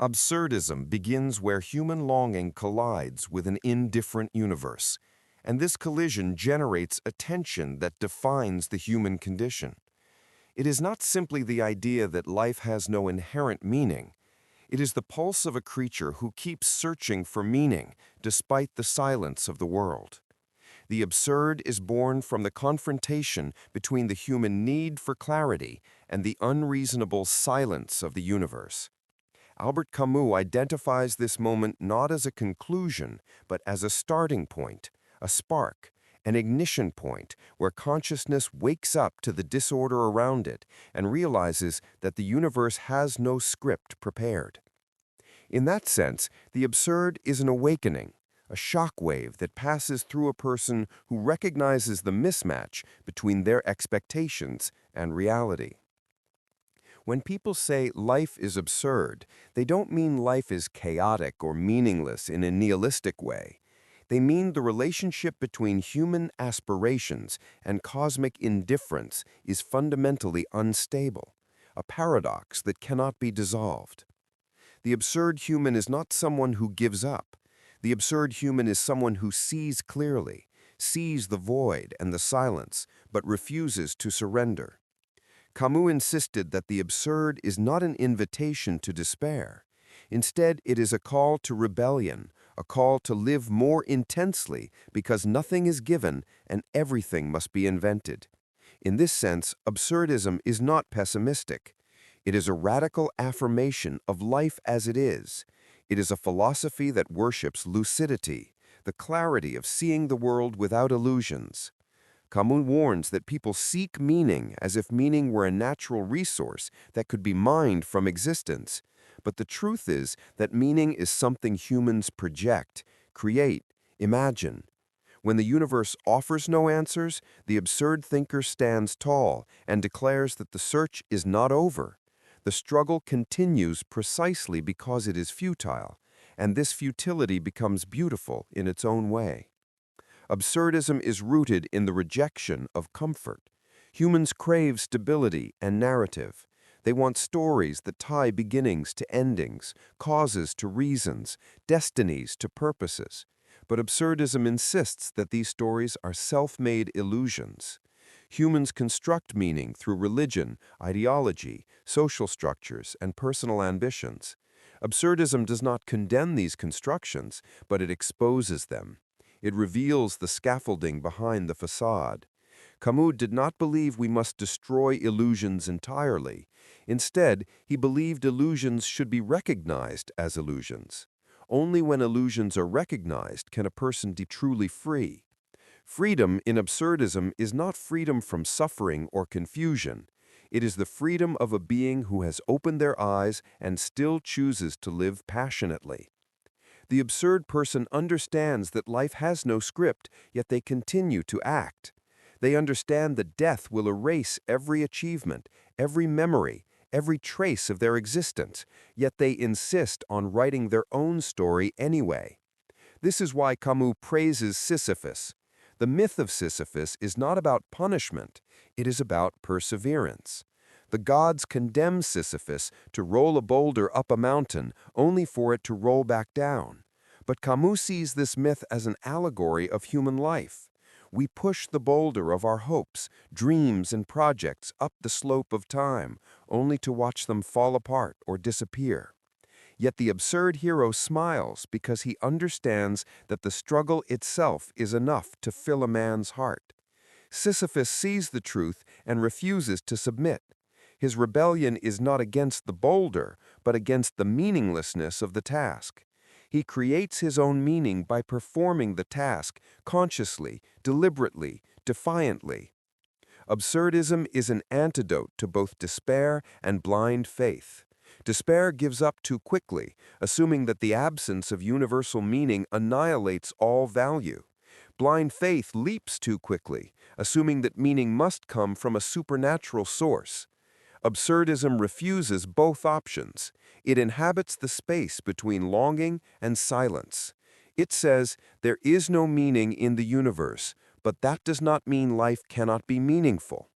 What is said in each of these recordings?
Absurdism begins where human longing collides with an indifferent universe, and this collision generates a tension that defines the human condition. It is not simply the idea that life has no inherent meaning. It is the pulse of a creature who keeps searching for meaning despite the silence of the world. The absurd is born from the confrontation between the human need for clarity and the unreasonable silence of the universe. Albert Camus identifies this moment not as a conclusion, but as a starting point, a spark, an ignition point where consciousness wakes up to the disorder around it and realizes that the universe has no script prepared. In that sense, the absurd is an awakening, a shock wave that passes through a person who recognizes the mismatch between their expectations and reality. When people say life is absurd, they don't mean life is chaotic or meaningless in a nihilistic way. They mean the relationship between human aspirations and cosmic indifference is fundamentally unstable, a paradox that cannot be dissolved. The absurd human is not someone who gives up. The absurd human is someone who sees clearly, sees the void and the silence, but refuses to surrender. Camus insisted that the absurd is not an invitation to despair. Instead, it is a call to rebellion, a call to live more intensely because nothing is given and everything must be invented. In this sense, absurdism is not pessimistic. It is a radical affirmation of life as it is. It is a philosophy that worships lucidity, the clarity of seeing the world without illusions. Camus warns that people seek meaning as if meaning were a natural resource that could be mined from existence. But the truth is that meaning is something humans project, create, imagine. When the universe offers no answers, the absurd thinker stands tall and declares that the search is not over. The struggle continues precisely because it is futile, and this futility becomes beautiful in its own way. Absurdism is rooted in the rejection of comfort. Humans crave stability and narrative. They want stories that tie beginnings to endings, causes to reasons, destinies to purposes. But absurdism insists that these stories are self-made illusions. Humans construct meaning through religion, ideology, social structures, and personal ambitions. Absurdism does not condemn these constructions, but it exposes them. It reveals the scaffolding behind the facade. Camus did not believe we must destroy illusions entirely. Instead, he believed illusions should be recognized as illusions. Only when illusions are recognized can a person be truly free. Freedom in absurdism is not freedom from suffering or confusion. It is the freedom of a being who has opened their eyes and still chooses to live passionately. The absurd person understands that life has no script, yet they continue to act. They understand that death will erase every achievement, every memory, every trace of their existence, yet they insist on writing their own story anyway. This is why Camus praises Sisyphus. The myth of Sisyphus is not about punishment, it is about perseverance. The gods condemn Sisyphus to roll a boulder up a mountain only for it to roll back down. But Camus sees this myth as an allegory of human life. We push the boulder of our hopes, dreams, and projects up the slope of time, only to watch them fall apart or disappear. Yet the absurd hero smiles because he understands that the struggle itself is enough to fill a man's heart. Sisyphus sees the truth and refuses to submit. His rebellion is not against the boulder, but against the meaninglessness of the task. He creates his own meaning by performing the task consciously, deliberately, defiantly. Absurdism is an antidote to both despair and blind faith. Despair gives up too quickly, assuming that the absence of universal meaning annihilates all value. Blind faith leaps too quickly, assuming that meaning must come from a supernatural source. Absurdism refuses both options. It inhabits the space between longing and silence. It says, there is no meaning in the universe, but that does not mean life cannot be meaningful.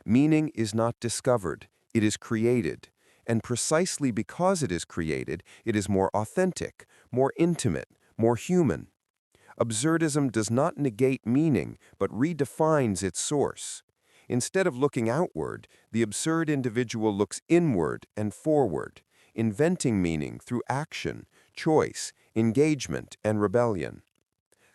Meaning is not discovered, it is created. And precisely because it is created, it is more authentic, more intimate, more human. Absurdism does not negate meaning, but redefines its source. Instead of looking outward, the absurd individual looks inward and forward, inventing meaning through action, choice, engagement, and rebellion.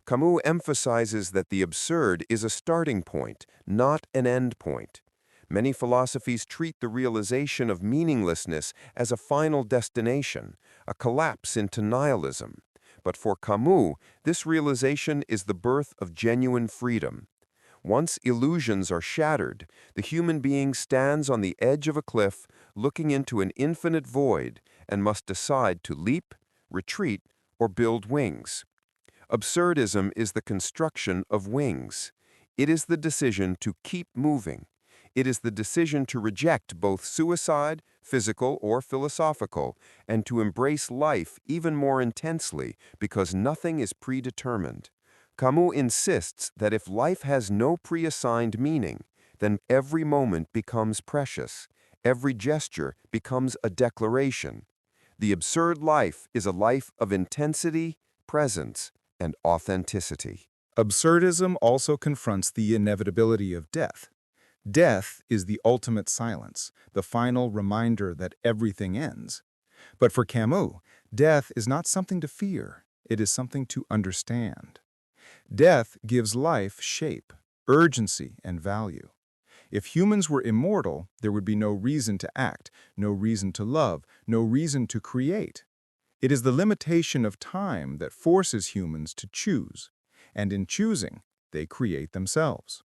Camus emphasizes that the absurd is a starting point, not an end point. Many philosophies treat the realization of meaninglessness as a final destination, a collapse into nihilism. But for Camus, this realization is the birth of genuine freedom. Once illusions are shattered, the human being stands on the edge of a cliff, looking into an infinite void, and must decide to leap, retreat, or build wings. Absurdism is the construction of wings. It is the decision to keep moving. It is the decision to reject both suicide, physical or philosophical, and to embrace life even more intensely because nothing is predetermined. Camus insists that if life has no preassigned meaning, then every moment becomes precious, every gesture becomes a declaration. The absurd life is a life of intensity, presence, and authenticity. Absurdism also confronts the inevitability of death. Death is the ultimate silence, the final reminder that everything ends. But for Camus, death is not something to fear, it is something to understand. Death gives life shape, urgency, and value. If humans were immortal, there would be no reason to act, no reason to love, no reason to create. It is the limitation of time that forces humans to choose, and in choosing, they create themselves.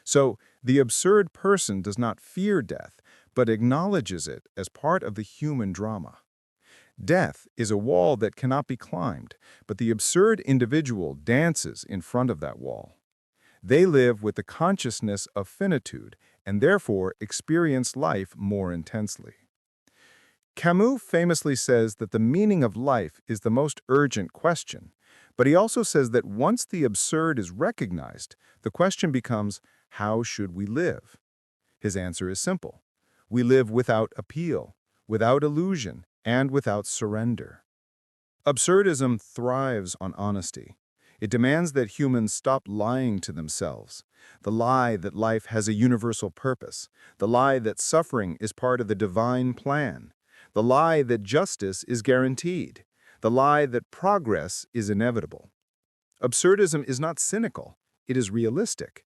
So, the absurd person does not fear death, but acknowledges it as part of the human drama. Death is a wall that cannot be climbed, but the absurd individual dances in front of that wall. They live with the consciousness of finitude and therefore experience life more intensely. Camus famously says that the meaning of life is the most urgent question, but he also says that once the absurd is recognized, the question becomes, how should we live? His answer is simple. We live without appeal, without illusion, and without surrender. Absurdism thrives on honesty. It demands that humans stop lying to themselves. The lie that life has a universal purpose, the lie that suffering is part of the divine plan, the lie that justice is guaranteed, the lie that progress is inevitable. Absurdism is not cynical, it is realistic.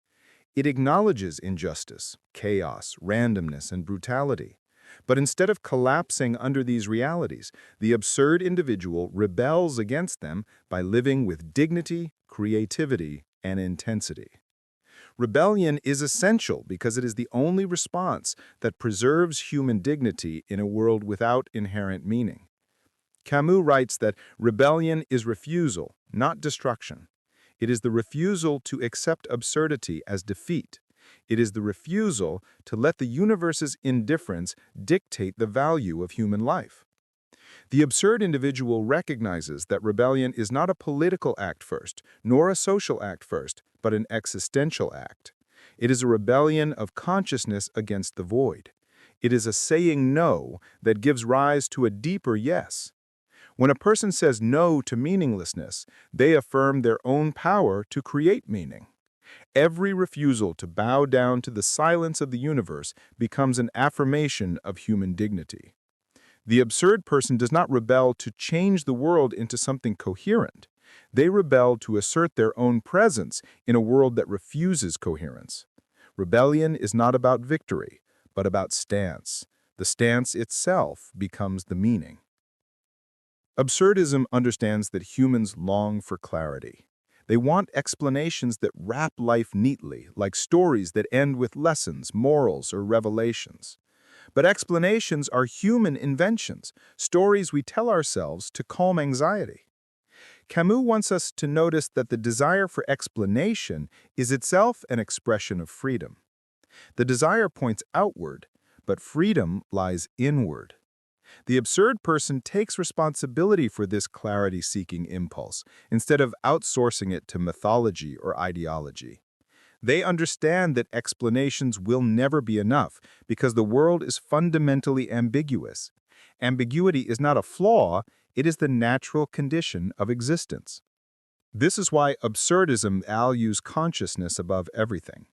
It acknowledges injustice, chaos, randomness, and brutality. But instead of collapsing under these realities, the absurd individual rebels against them by living with dignity, creativity, and intensity. Rebellion is essential because it is the only response that preserves human dignity in a world without inherent meaning. Camus writes that rebellion is refusal, not destruction. It is the refusal to accept absurdity as defeat. It is the refusal to let the universe's indifference dictate the value of human life. The absurd individual recognizes that rebellion is not a political act first, nor a social act first, but an existential act. It is a rebellion of consciousness against the void. It is a saying no that gives rise to a deeper yes. When a person says no to meaninglessness, they affirm their own power to create meaning. Every refusal to bow down to the silence of the universe becomes an affirmation of human dignity. The absurd person does not rebel to change the world into something coherent. They rebel to assert their own presence in a world that refuses coherence. Rebellion is not about victory, but about stance. The stance itself becomes the meaning. Absurdism understands that humans long for clarity. They want explanations that wrap life neatly, like stories that end with lessons, morals, or revelations. But explanations are human inventions, stories we tell ourselves to calm anxiety. Camus wants us to notice that the desire for explanation is itself an expression of freedom. The desire points outward, but freedom lies inward. The absurd person takes responsibility for this clarity-seeking impulse instead of outsourcing it to mythology or ideology. They understand that explanations will never be enough because the world is fundamentally ambiguous. Ambiguity is not a flaw, it is the natural condition of existence. This is why absurdism values consciousness above everything.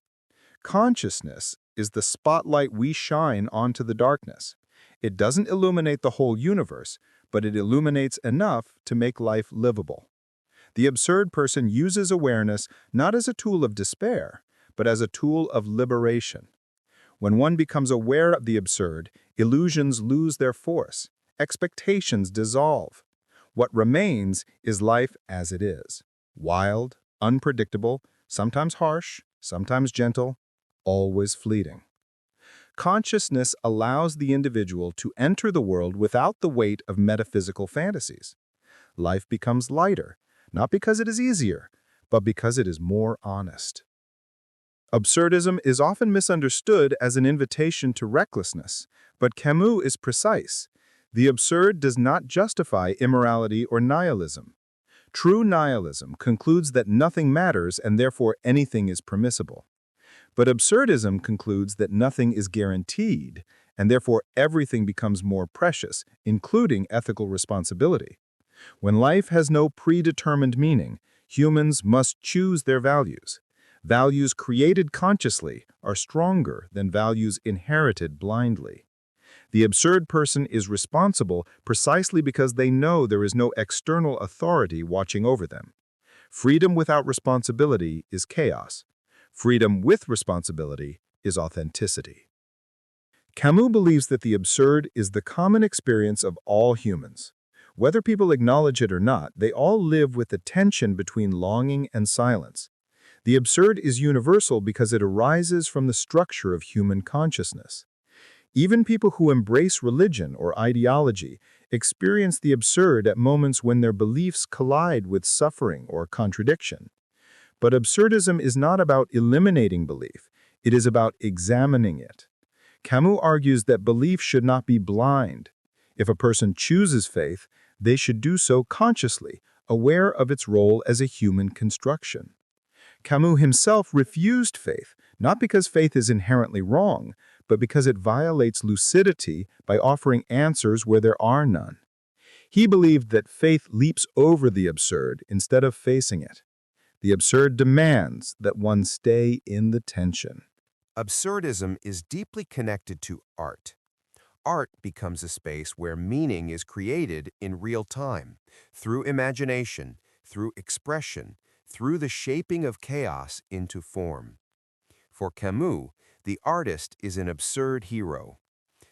Consciousness is the spotlight we shine onto the darkness. It doesn't illuminate the whole universe, but it illuminates enough to make life livable. The absurd person uses awareness not as a tool of despair, but as a tool of liberation. When one becomes aware of the absurd, illusions lose their force, expectations dissolve. What remains is life as it is, wild, unpredictable, sometimes harsh, sometimes gentle, always fleeting. Consciousness allows the individual to enter the world without the weight of metaphysical fantasies. Life becomes lighter, not because it is easier, but because it is more honest. Absurdism is often misunderstood as an invitation to recklessness, but Camus is precise. The absurd does not justify immorality or nihilism. True nihilism concludes that nothing matters and therefore anything is permissible. But absurdism concludes that nothing is guaranteed, and therefore everything becomes more precious, including ethical responsibility. When life has no predetermined meaning, humans must choose their values. Values created consciously are stronger than values inherited blindly. The absurd person is responsible precisely because they know there is no external authority watching over them. Freedom without responsibility is chaos. Freedom with responsibility is authenticity. Camus believes that the absurd is the common experience of all humans. Whether people acknowledge it or not, they all live with the tension between longing and silence. The absurd is universal because it arises from the structure of human consciousness. Even people who embrace religion or ideology experience the absurd at moments when their beliefs collide with suffering or contradiction. But absurdism is not about eliminating belief, it is about examining it. Camus argues that belief should not be blind. If a person chooses faith, they should do so consciously, aware of its role as a human construction. Camus himself refused faith, not because faith is inherently wrong, but because it violates lucidity by offering answers where there are none. He believed that faith leaps over the absurd instead of facing it. The absurd demands that one stay in the tension. Absurdism is deeply connected to art. Art becomes a space where meaning is created in real time, through imagination, through expression, through the shaping of chaos into form. For Camus, the artist is an absurd hero.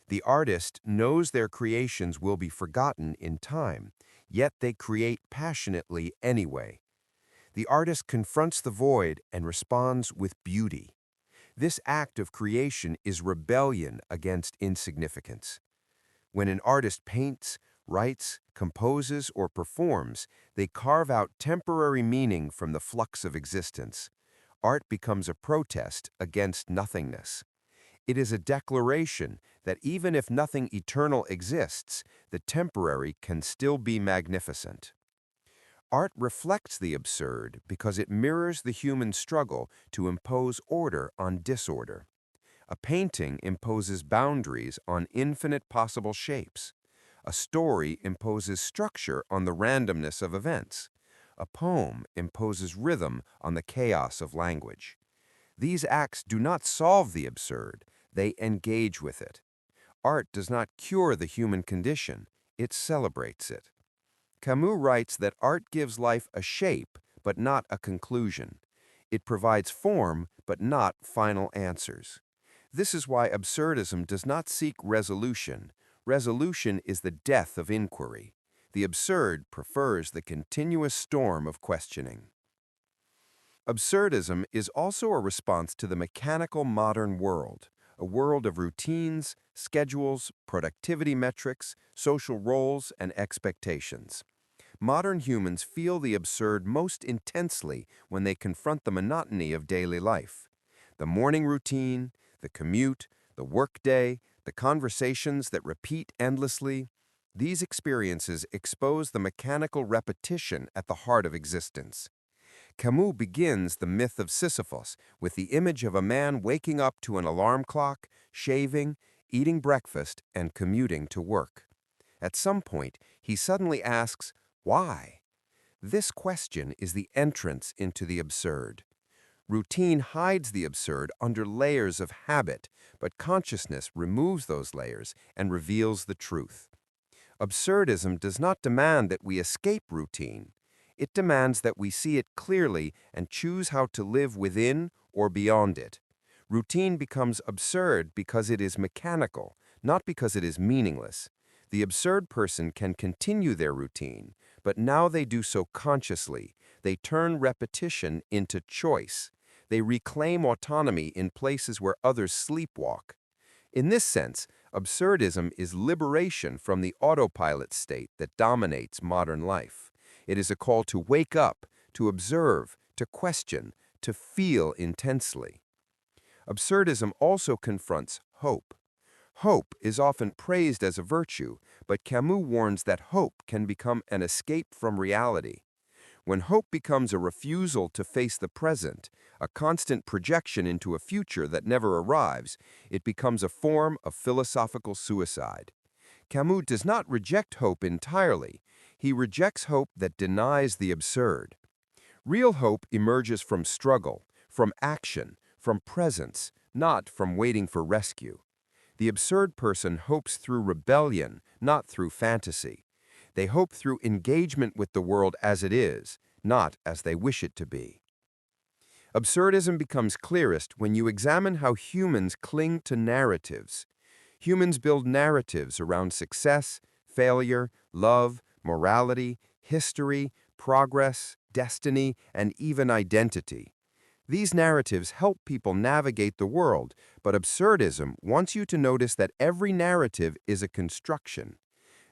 The artist knows their creations will be forgotten in time, yet they create passionately anyway. The artist confronts the void and responds with beauty. This act of creation is rebellion against insignificance. When an artist paints, writes, composes, or performs, they carve out temporary meaning from the flux of existence. Art becomes a protest against nothingness. It is a declaration that even if nothing eternal exists, the temporary can still be magnificent. Art reflects the absurd because it mirrors the human struggle to impose order on disorder. A painting imposes boundaries on infinite possible shapes. A story imposes structure on the randomness of events. A poem imposes rhythm on the chaos of language. These acts do not solve the absurd, they engage with it. Art does not cure the human condition, it celebrates it. Camus writes that art gives life a shape, but not a conclusion. It provides form, but not final answers. This is why absurdism does not seek resolution. Resolution is the death of inquiry. The absurd prefers the continuous storm of questioning. Absurdism is also a response to the mechanical modern world, a world of routines, schedules, productivity metrics, social roles, and expectations. Modern humans feel the absurd most intensely when they confront the monotony of daily life. The morning routine, the commute, the workday, the conversations that repeat endlessly, these experiences expose the mechanical repetition at the heart of existence. Camus begins the myth of Sisyphus with the image of a man waking up to an alarm clock, shaving, eating breakfast, and commuting to work. At some point, he suddenly asks, why? This question is the entrance into the absurd. Routine hides the absurd under layers of habit, but consciousness removes those layers and reveals the truth. Absurdism does not demand that we escape routine. It demands that we see it clearly and choose how to live within or beyond it. Routine becomes absurd because it is mechanical, not because it is meaningless. The absurd person can continue their routine, but now they do so consciously. They turn repetition into choice. They reclaim autonomy in places where others sleepwalk. In this sense, absurdism is liberation from the autopilot state that dominates modern life. It is a call to wake up, to observe, to question, to feel intensely. Absurdism also confronts hope. Hope is often praised as a virtue, but Camus warns that hope can become an escape from reality. When hope becomes a refusal to face the present, a constant projection into a future that never arrives, it becomes a form of philosophical suicide. Camus does not reject hope entirely. He rejects hope that denies the absurd. Real hope emerges from struggle, from action, from presence, not from waiting for rescue. The absurd person hopes through rebellion, not through fantasy. They hope through engagement with the world as it is, not as they wish it to be. Absurdism becomes clearest when you examine how humans cling to narratives. Humans build narratives around success, failure, love, morality, history, progress, destiny, and even identity. These narratives help people navigate the world, but absurdism wants you to notice that every narrative is a construction.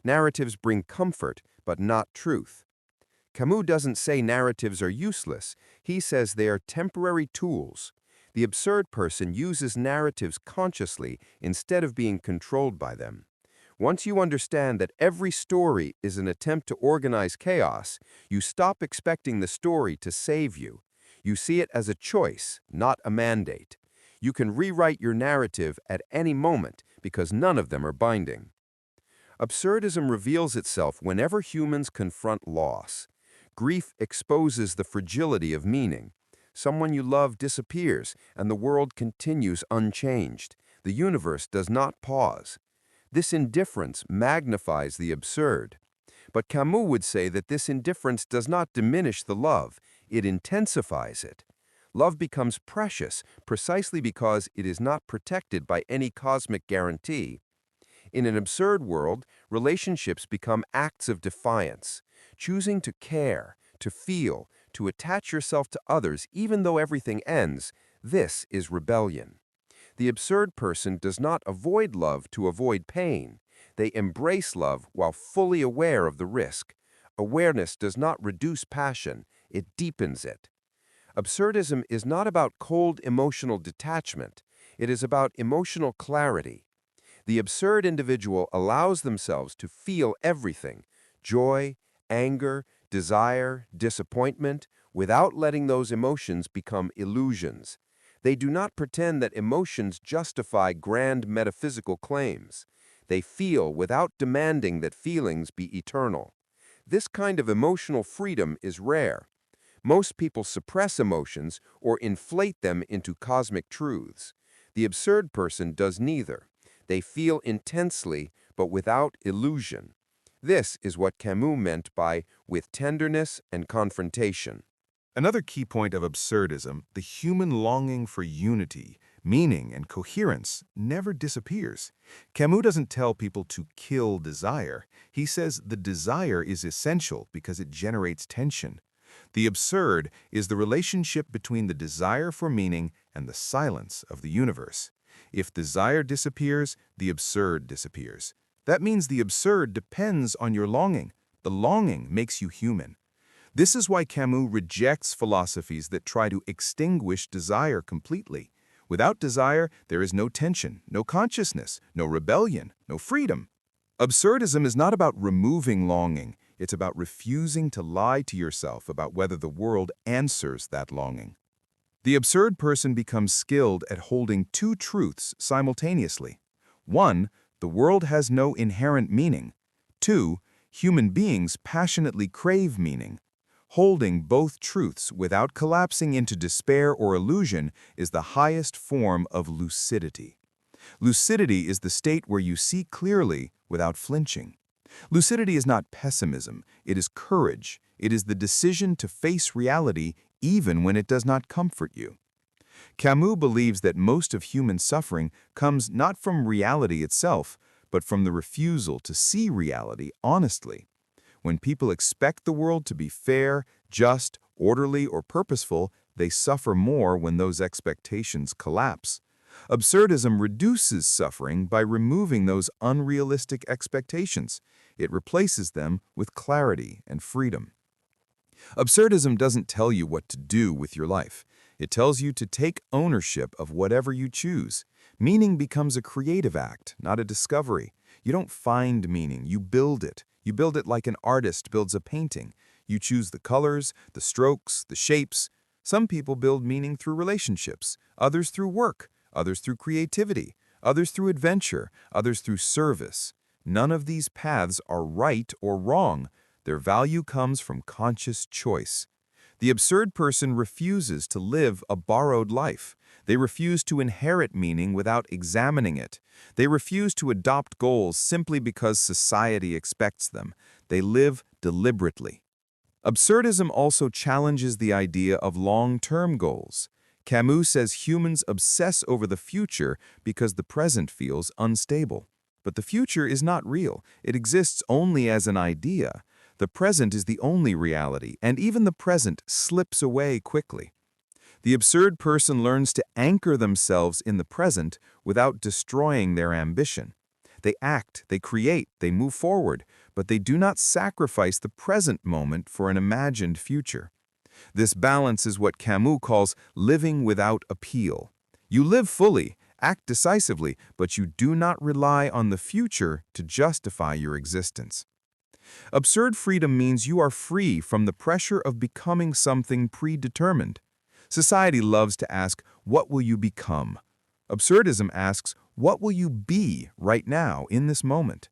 Narratives bring comfort, but not truth. Camus doesn't say narratives are useless. He says they are temporary tools. The absurd person uses narratives consciously instead of being controlled by them. Once you understand that every story is an attempt to organize chaos, you stop expecting the story to save you. You see it as a choice, not a mandate. You can rewrite your narrative at any moment because none of them are binding. Absurdism reveals itself whenever humans confront loss. Grief exposes the fragility of meaning. Someone you love disappears, and the world continues unchanged. The universe does not pause. This indifference magnifies the absurd. But Camus would say that this indifference does not diminish the love, it intensifies it. Love becomes precious precisely because it is not protected by any cosmic guarantee. In an absurd world, relationships become acts of defiance. Choosing to care, to feel, to attach yourself to others even though everything ends, this is rebellion. The absurd person does not avoid love to avoid pain. They embrace love while fully aware of the risk. Awareness does not reduce passion, it deepens it. Absurdism is not about cold emotional detachment. It is about emotional clarity. The absurd individual allows themselves to feel everything, joy, anger, desire, disappointment, without letting those emotions become illusions. They do not pretend that emotions justify grand metaphysical claims. They feel without demanding that feelings be eternal. This kind of emotional freedom is rare. Most people suppress emotions or inflate them into cosmic truths. The absurd person does neither. They feel intensely, but without illusion. This is what Camus meant by with tenderness and confrontation. Another key point of absurdism, the human longing for unity, meaning, and coherence never disappears. Camus doesn't tell people to kill desire. He says the desire is essential because it generates tension. The absurd is the relationship between the desire for meaning and the silence of the universe. If desire disappears, the absurd disappears. That means the absurd depends on your longing. The longing makes you human. This is why Camus rejects philosophies that try to extinguish desire completely. Without desire, there is no tension, no consciousness, no rebellion, no freedom. Absurdism is not about removing longing. It's about refusing to lie to yourself about whether the world answers that longing. The absurd person becomes skilled at holding two truths simultaneously. One, the world has no inherent meaning. Two, human beings passionately crave meaning. Holding both truths without collapsing into despair or illusion is the highest form of lucidity. Lucidity is the state where you see clearly without flinching. Lucidity is not pessimism, it is courage. It is the decision to face reality even when it does not comfort you. Camus believes that most of human suffering comes not from reality itself, but from the refusal to see reality honestly. When people expect the world to be fair, just, orderly, or purposeful, they suffer more when those expectations collapse. Absurdism reduces suffering by removing those unrealistic expectations. It replaces them with clarity and freedom. Absurdism doesn't tell you what to do with your life. It tells you to take ownership of whatever you choose. Meaning becomes a creative act, not a discovery. You don't find meaning, you build it. You build it like an artist builds a painting. You choose the colors, the strokes, the shapes. Some people build meaning through relationships, others through work, others through creativity, others through adventure, others through service. None of these paths are right or wrong. Their value comes from conscious choice. The absurd person refuses to live a borrowed life. They refuse to inherit meaning without examining it. They refuse to adopt goals simply because society expects them. They live deliberately. Absurdism also challenges the idea of long-term goals. Camus says humans obsess over the future because the present feels unstable. But the future is not real. It exists only as an idea. The present is the only reality, and even the present slips away quickly. The absurd person learns to anchor themselves in the present without destroying their ambition. They act, they create, they move forward, but they do not sacrifice the present moment for an imagined future. This balance is what Camus calls living without appeal. You live fully, act decisively, but you do not rely on the future to justify your existence. Absurd freedom means you are free from the pressure of becoming something predetermined. Society loves to ask, what will you become? Absurdism asks, what will you be right now, in this moment?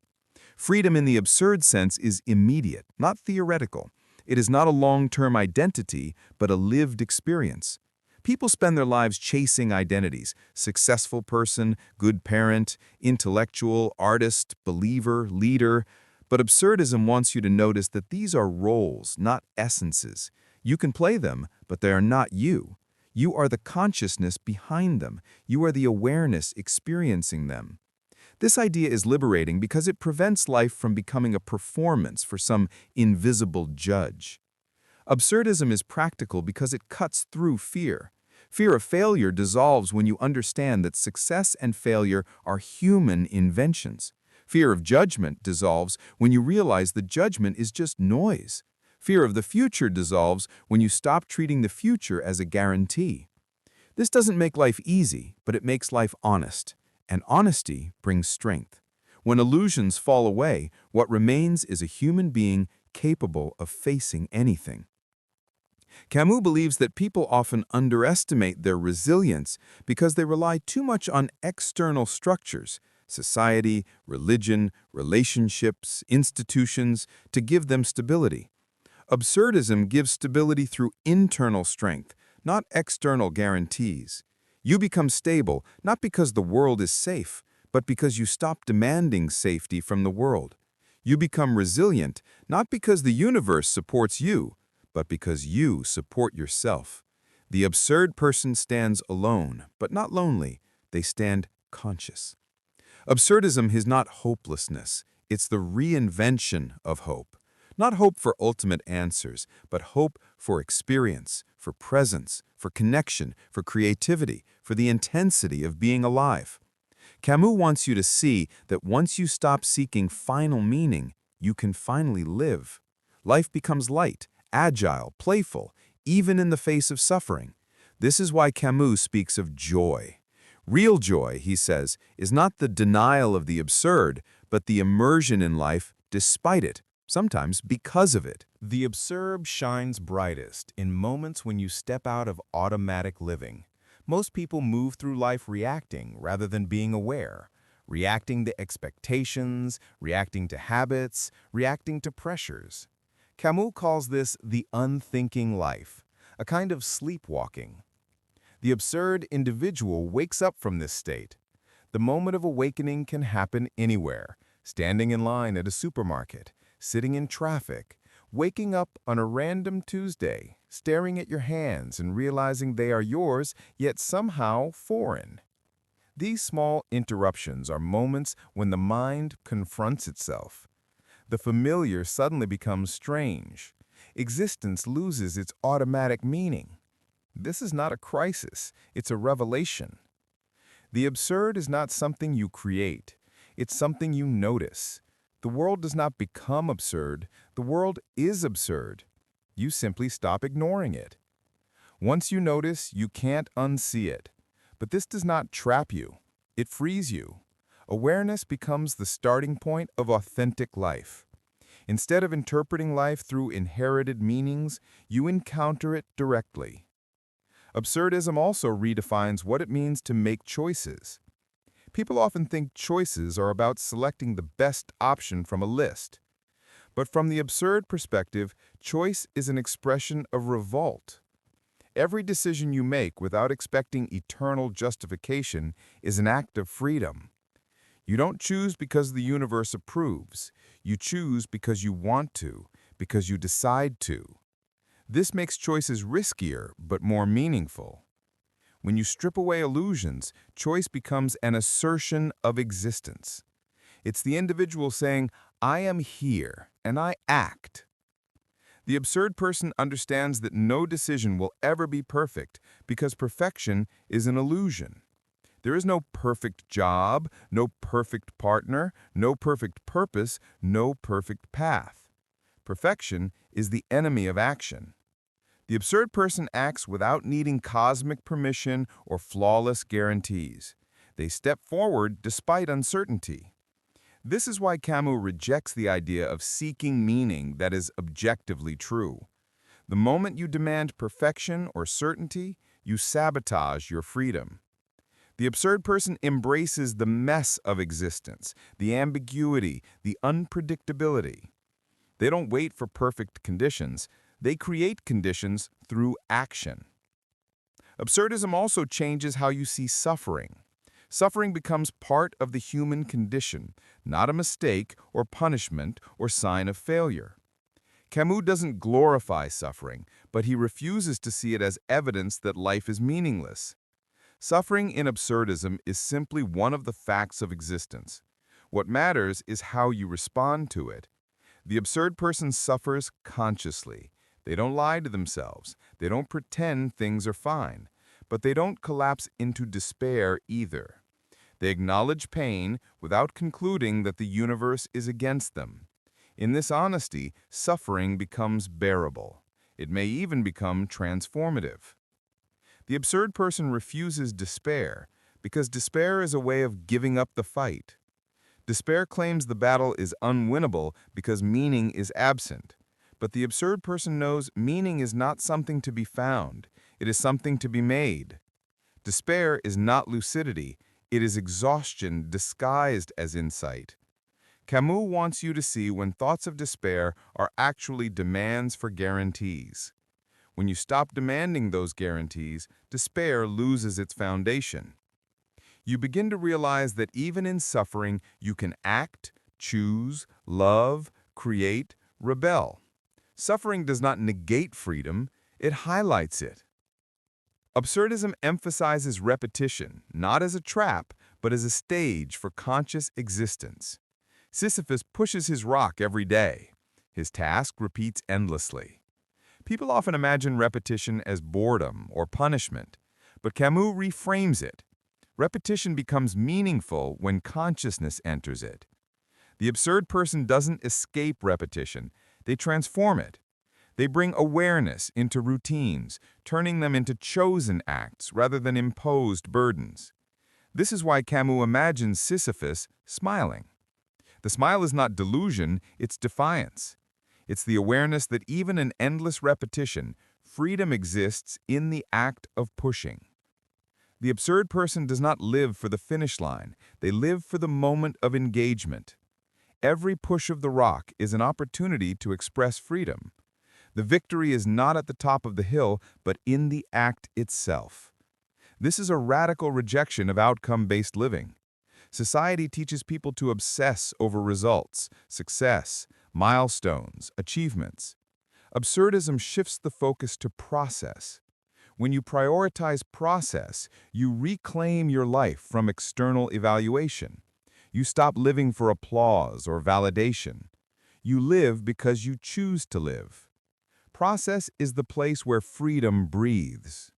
Freedom in the absurd sense is immediate, not theoretical. It is not a long-term identity, but a lived experience. People spend their lives chasing identities: successful person, good parent, intellectual, artist, believer, leader. But absurdism wants you to notice that these are roles, not essences. You can play them, but they are not you. You are the consciousness behind them. You are the awareness experiencing them. This idea is liberating because it prevents life from becoming a performance for some invisible judge. Absurdism is practical because it cuts through fear. Fear of failure dissolves when you understand that success and failure are human inventions. Fear of judgment dissolves when you realize that judgment is just noise. Fear of the future dissolves when you stop treating the future as a guarantee. This doesn't make life easy, but it makes life honest. And honesty brings strength. When illusions fall away, what remains is a human being capable of facing anything. Camus believes that people often underestimate their resilience because they rely too much on external structures, society, religion, relationships, institutions, to give them stability. Absurdism gives stability through internal strength, not external guarantees. You become stable not because the world is safe, but because you stop demanding safety from the world. You become resilient not because the universe supports you, but because you support yourself. The absurd person stands alone, but not lonely. They stand conscious. Absurdism is not hopelessness. It's the reinvention of hope. Not hope for ultimate answers, but hope for experience, for presence, for connection, for creativity, for the intensity of being alive. Camus wants you to see that once you stop seeking final meaning, you can finally live. Life becomes light, agile, playful, even in the face of suffering. This is why Camus speaks of joy. Real joy, he says, is not the denial of the absurd, but the immersion in life despite it. sometimes because of it. The absurd shines brightest in moments when you step out of automatic living. Most people move through life reacting rather than being aware, reacting to expectations, reacting to habits, reacting to pressures. Camus calls this the unthinking life, a kind of sleepwalking. The absurd individual wakes up from this state. The moment of awakening can happen anywhere, standing in line at a supermarket, sitting in traffic, waking up on a random Tuesday, staring at your hands and realizing they are yours, yet somehow foreign. These small interruptions are moments when the mind confronts itself. The familiar suddenly becomes strange. Existence loses its automatic meaning. This is not a crisis, it's a revelation. The absurd is not something you create, it's something you notice. The world does not become absurd, the world is absurd. You simply stop ignoring it. Once you notice, you can't unsee it. But this does not trap you, it frees you. Awareness becomes the starting point of authentic life. Instead of interpreting life through inherited meanings, you encounter it directly. Absurdism also redefines what it means to make choices. People often think choices are about selecting the best option from a list. But from the absurd perspective, choice is an expression of revolt. Every decision you make without expecting eternal justification is an act of freedom. You don't choose because the universe approves. You choose because you want to, because you decide to. This makes choices riskier but more meaningful. When you strip away illusions, choice becomes an assertion of existence. It's the individual saying, I am here, and I act. The absurd person understands that no decision will ever be perfect because perfection is an illusion. There is no perfect job, no perfect partner, no perfect purpose, no perfect path. Perfection is the enemy of action. The absurd person acts without needing cosmic permission or flawless guarantees. They step forward despite uncertainty. This is why Camus rejects the idea of seeking meaning that is objectively true. The moment you demand perfection or certainty, you sabotage your freedom. The absurd person embraces the mess of existence, the ambiguity, the unpredictability. They don't wait for perfect conditions. They create conditions through action. Absurdism also changes how you see suffering. Suffering becomes part of the human condition, not a mistake or punishment or sign of failure. Camus doesn't glorify suffering, but he refuses to see it as evidence that life is meaningless. Suffering in absurdism is simply one of the facts of existence. What matters is how you respond to it. The absurd person suffers consciously. They don't lie to themselves. They don't pretend things are fine. But they don't collapse into despair either. They acknowledge pain without concluding that the universe is against them. In this honesty, suffering becomes bearable. It may even become transformative. The absurd person refuses despair because despair is a way of giving up the fight. Despair claims the battle is unwinnable because meaning is absent. But the absurd person knows meaning is not something to be found. It is something to be made. Despair is not lucidity. It is exhaustion disguised as insight. Camus wants you to see when thoughts of despair are actually demands for guarantees. When you stop demanding those guarantees, despair loses its foundation. You begin to realize that even in suffering, you can act, choose, love, create, rebel. Suffering does not negate freedom, it highlights it. Absurdism emphasizes repetition, not as a trap, but as a stage for conscious existence. Sisyphus pushes his rock every day. His task repeats endlessly. People often imagine repetition as boredom or punishment, but Camus reframes it. Repetition becomes meaningful when consciousness enters it. The absurd person doesn't escape repetition, they transform it. They bring awareness into routines, turning them into chosen acts rather than imposed burdens. This is why Camus imagines Sisyphus smiling. The smile is not delusion, it's defiance. It's the awareness that even in endless repetition, freedom exists in the act of pushing. The absurd person does not live for the finish line. They live for the moment of engagement. Every push of the rock is an opportunity to express freedom. The victory is not at the top of the hill, but in the act itself. This is a radical rejection of outcome-based living. Society teaches people to obsess over results, success, milestones, achievements. Absurdism shifts the focus to process. When you prioritize process, you reclaim your life from external evaluation. You stop living for applause or validation. You live because you choose to live. Process is the place where freedom breathes.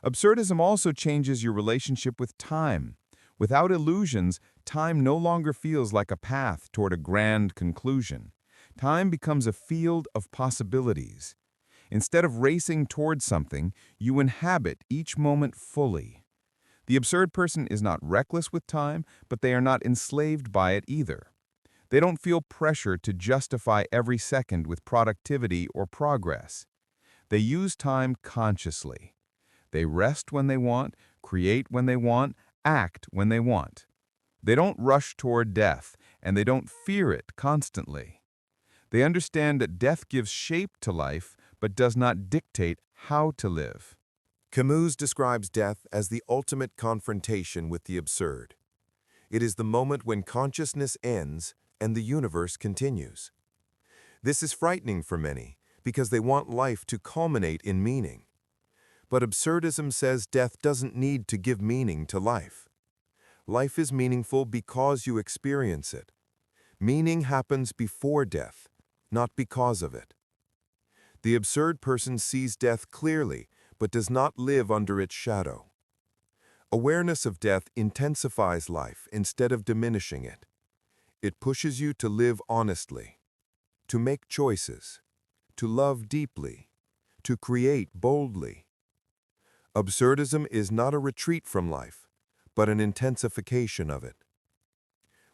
Absurdism also changes your relationship with time. Without illusions, time no longer feels like a path toward a grand conclusion. Time becomes a field of possibilities. Instead of racing towards something, you inhabit each moment fully. The absurd person is not reckless with time, but they are not enslaved by it either. They don't feel pressure to justify every second with productivity or progress. They use time consciously. They rest when they want, create when they want, act when they want. They don't rush toward death, and they don't fear it constantly. They understand that death gives shape to life, but does not dictate how to live. Camus describes death as the ultimate confrontation with the absurd. It is the moment when consciousness ends and the universe continues. This is frightening for many because they want life to culminate in meaning. But absurdism says death doesn't need to give meaning to life. Life is meaningful because you experience it. Meaning happens before death, not because of it. The absurd person sees death clearly, but does not live under its shadow. Awareness of death intensifies life instead of diminishing it. It pushes you to live honestly, to make choices, to love deeply, to create boldly. Absurdism is not a retreat from life, but an intensification of it.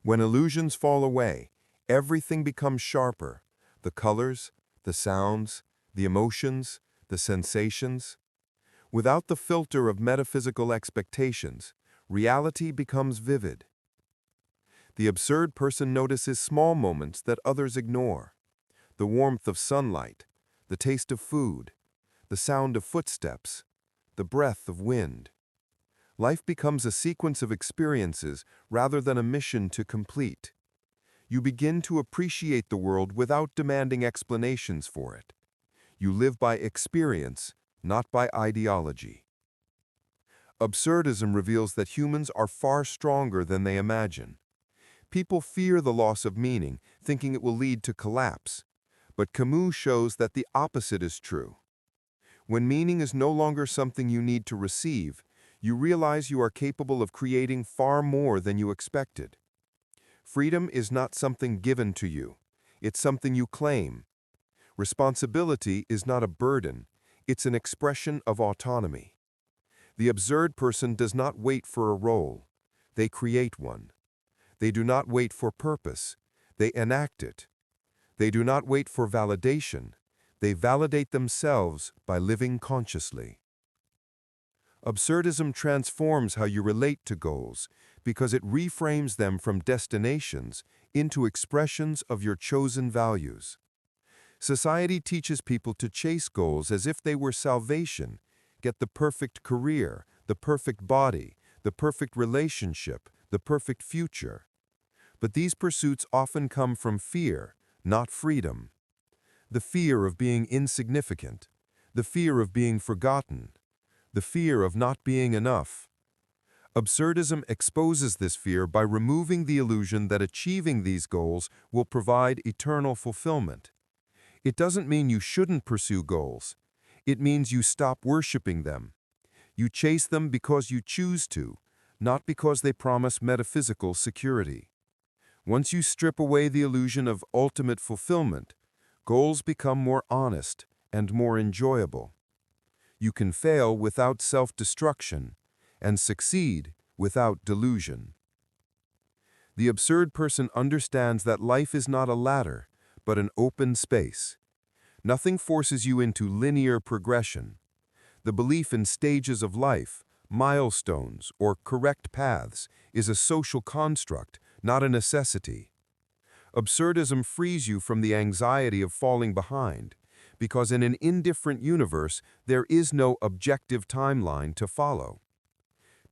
When illusions fall away, everything becomes sharper: the colors, the sounds, the emotions, the sensations. Without the filter of metaphysical expectations, reality becomes vivid. The absurd person notices small moments that others ignore: the warmth of sunlight, the taste of food, the sound of footsteps, the breath of wind. Life becomes a sequence of experiences rather than a mission to complete. You begin to appreciate the world without demanding explanations for it. You live by experience, not by ideology. Absurdism reveals that humans are far stronger than they imagine. People fear the loss of meaning, thinking it will lead to collapse. But Camus shows that the opposite is true. When meaning is no longer something you need to receive, you realize you are capable of creating far more than you expected. Freedom is not something given to you. It's something you claim. Responsibility is not a burden. It's an expression of autonomy. The absurd person does not wait for a role. They create one. They do not wait for purpose. They enact it. They do not wait for validation. They validate themselves by living consciously. Absurdism transforms how you relate to goals because it reframes them from destinations into expressions of your chosen values. Society teaches people to chase goals as if they were salvation: get the perfect career, the perfect body, the perfect relationship, the perfect future. But these pursuits often come from fear, not freedom. The fear of being insignificant, the fear of being forgotten, the fear of not being enough. Absurdism exposes this fear by removing the illusion that achieving these goals will provide eternal fulfillment. It doesn't mean you shouldn't pursue goals. It means you stop worshiping them. You chase them because you choose to, not because they promise metaphysical security. Once you strip away the illusion of ultimate fulfillment, goals become more honest and more enjoyable. You can fail without self-destruction and succeed without delusion. The absurd person understands that life is not a ladder, but an open space. Nothing forces you into linear progression. The belief in stages of life, milestones, or correct paths is a social construct, not a necessity. Absurdism frees you from the anxiety of falling behind, because in an indifferent universe, there is no objective timeline to follow.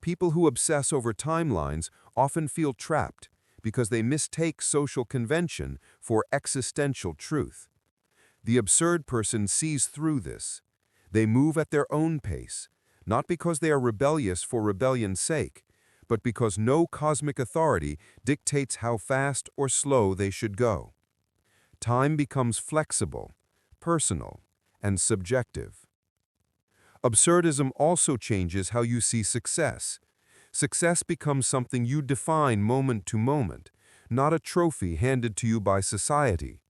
People who obsess over timelines often feel trapped because they mistake social convention for existential truth. The absurd person sees through this. They move at their own pace, not because they are rebellious for rebellion's sake, but because no cosmic authority dictates how fast or slow they should go. Time becomes flexible, personal, and subjective. Absurdism also changes how you see success. Success becomes something you define moment to moment, not a trophy handed to you by society.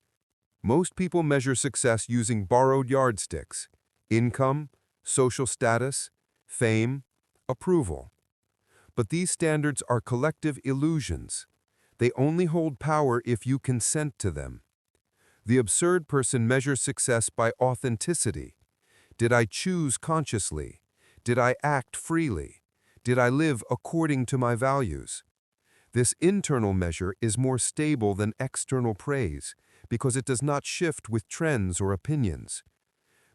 Most people measure success using borrowed yardsticks: income, social status, fame, approval. But these standards are collective illusions. They only hold power if you consent to them. The absurd person measures success by authenticity. Did I choose consciously? Did I act freely? Did I live according to my values? This internal measure is more stable than external praise because it does not shift with trends or opinions.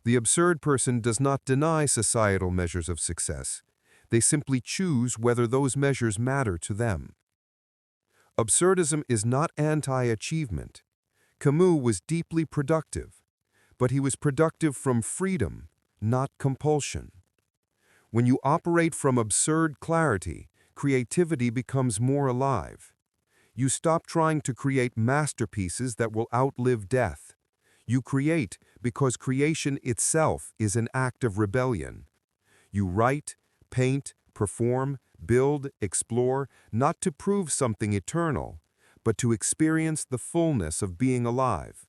The absurd person does not deny societal measures of success. They simply choose whether those measures matter to them. Absurdism is not anti-achievement. Camus was deeply productive, but he was productive from freedom, not compulsion. When you operate from absurd clarity, creativity becomes more alive. You stop trying to create masterpieces that will outlive death. You create because creation itself is an act of rebellion. You write, paint, perform, build, explore, not to prove something eternal, but to experience the fullness of being alive.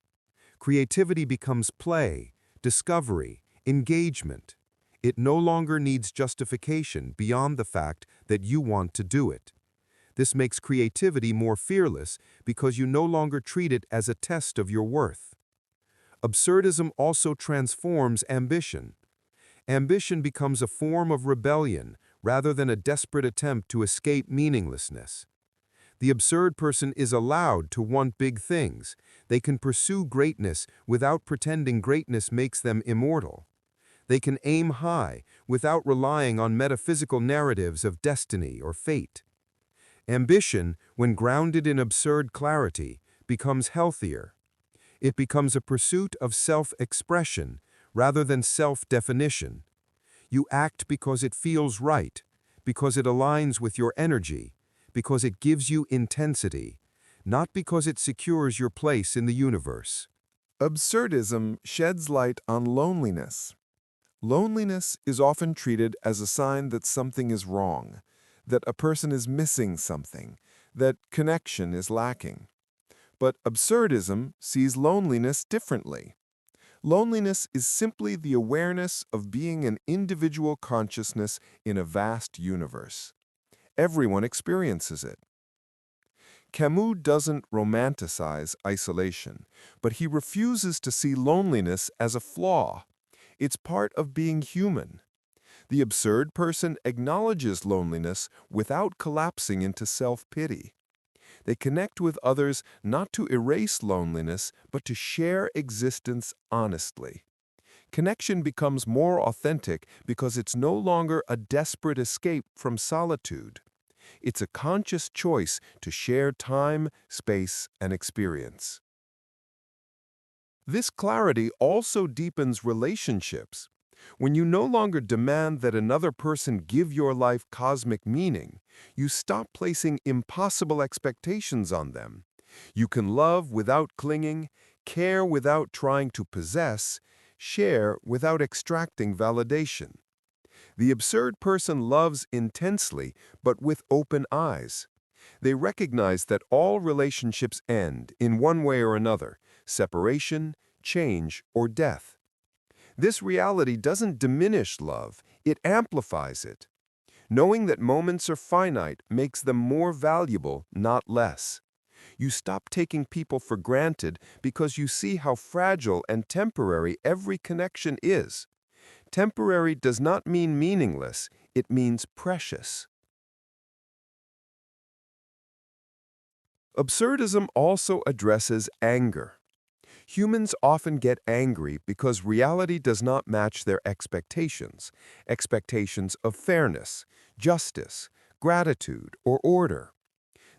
Creativity becomes play, discovery, engagement. It no longer needs justification beyond the fact that you want to do it. This makes creativity more fearless because you no longer treat it as a test of your worth. Absurdism also transforms ambition. Ambition becomes a form of rebellion rather than a desperate attempt to escape meaninglessness. The absurd person is allowed to want big things. They can pursue greatness without pretending greatness makes them immortal. They can aim high without relying on metaphysical narratives of destiny or fate. Ambition, when grounded in absurd clarity, becomes healthier. It becomes a pursuit of self-expression rather than self-definition. You act because it feels right, because it aligns with your energy, because it gives you intensity, not because it secures your place in the universe. Absurdism sheds light on loneliness. Loneliness is often treated as a sign that something is wrong, that a person is missing something, that connection is lacking. But absurdism sees loneliness differently. Loneliness is simply the awareness of being an individual consciousness in a vast universe. Everyone experiences it. Camus doesn't romanticize isolation, but he refuses to see loneliness as a flaw. It's part of being human. The absurd person acknowledges loneliness without collapsing into self-pity. They connect with others not to erase loneliness, but to share existence honestly. Connection becomes more authentic because it's no longer a desperate escape from solitude. It's a conscious choice to share time, space, and experience. This clarity also deepens relationships. When you no longer demand that another person give your life cosmic meaning, you stop placing impossible expectations on them. You can love without clinging, care without trying to possess, share without extracting validation. The absurd person loves intensely, but with open eyes. They recognize that all relationships end in one way or another: separation, change, or death. This reality doesn't diminish love, it amplifies it. Knowing that moments are finite makes them more valuable, not less. You stop taking people for granted because you see how fragile and temporary every connection is. Temporary does not mean meaningless, it means precious. Absurdism also addresses anger. Humans often get angry because reality does not match their expectations of fairness, justice, gratitude, or order.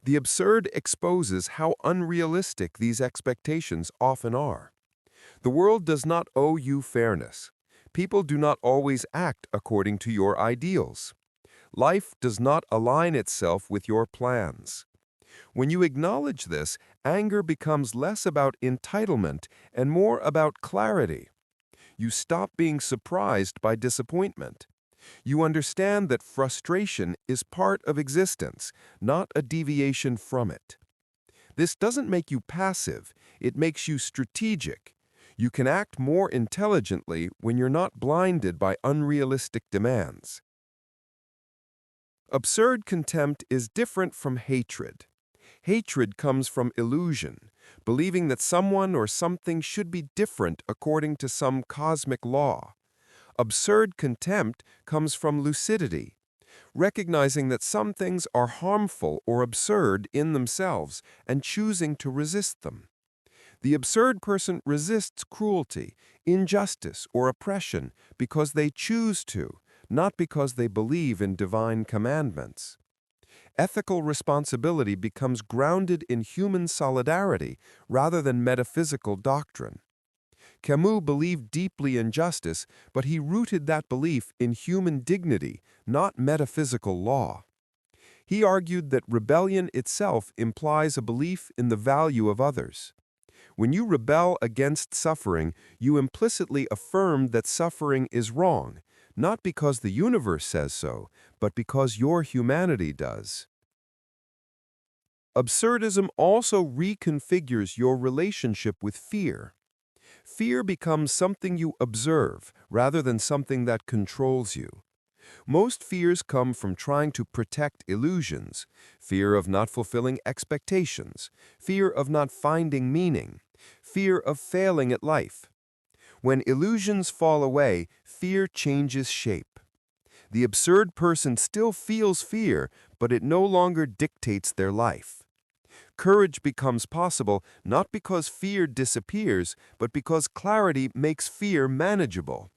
The absurd exposes how unrealistic these expectations often are. The world does not owe you fairness. People do not always act according to your ideals. Life does not align itself with your plans. When you acknowledge this, anger becomes less about entitlement and more about clarity. You stop being surprised by disappointment. You understand that frustration is part of existence, not a deviation from it. This doesn't make you passive, it makes you strategic. You can act more intelligently when you're not blinded by unrealistic demands. Absurd contempt is different from hatred. Hatred comes from illusion, believing that someone or something should be different according to some cosmic law. Absurd contempt comes from lucidity, recognizing that some things are harmful or absurd in themselves and choosing to resist them. The absurd person resists cruelty, injustice, or oppression because they choose to, not because they believe in divine commandments. Ethical responsibility becomes grounded in human solidarity rather than metaphysical doctrine. Camus believed deeply in justice, but he rooted that belief in human dignity, not metaphysical law. He argued that rebellion itself implies a belief in the value of others. When you rebel against suffering, you implicitly affirm that suffering is wrong, not because the universe says so, but because your humanity does. Absurdism also reconfigures your relationship with fear. Fear becomes something you observe rather than something that controls you. Most fears come from trying to protect illusions, fear of not fulfilling expectations, fear of not finding meaning, fear of failing at life. When illusions fall away, fear changes shape. The absurd person still feels fear, but it no longer dictates their life. Courage becomes possible not because fear disappears, but because clarity makes fear manageable.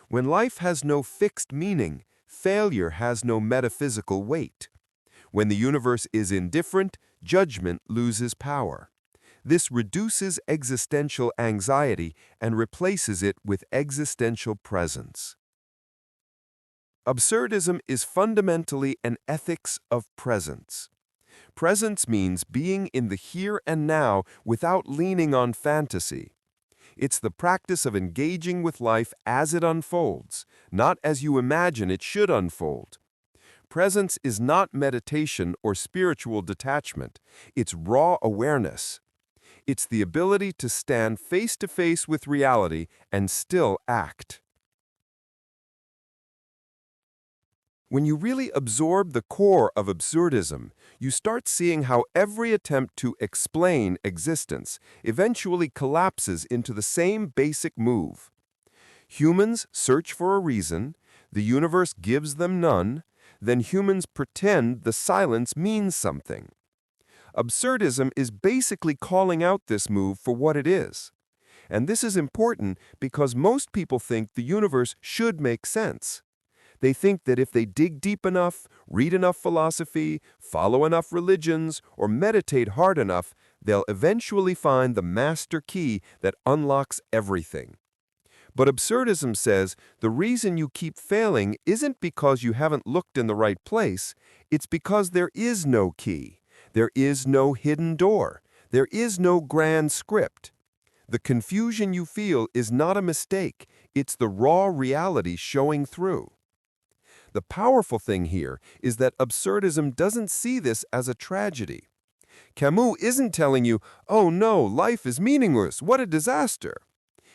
When life has no fixed meaning, failure has no metaphysical weight. When the universe is indifferent, judgment loses power. This reduces existential anxiety and replaces it with existential presence. Absurdism is fundamentally an ethics of presence. Presence means being in the here and now without leaning on fantasy. It's the practice of engaging with life as it unfolds, not as you imagine it should unfold. Presence is not meditation or spiritual detachment. It's raw awareness. It's the ability to stand face to face with reality and still act. When you really absorb the core of absurdism, you start seeing how every attempt to explain existence eventually collapses into the same basic move. Humans search for a reason, the universe gives them none, then humans pretend the silence means something. Absurdism is basically calling out this move for what it is. And this is important because most people think the universe should make sense. They think that if they dig deep enough, read enough philosophy, follow enough religions, or meditate hard enough, they'll eventually find the master key that unlocks everything. But absurdism says the reason you keep failing isn't because you haven't looked in the right place, it's because there is no key. There is no hidden door. There is no grand script. The confusion you feel is not a mistake, it's the raw reality showing through. The powerful thing here is that absurdism doesn't see this as a tragedy. Camus isn't telling you, oh no, life is meaningless, what a disaster.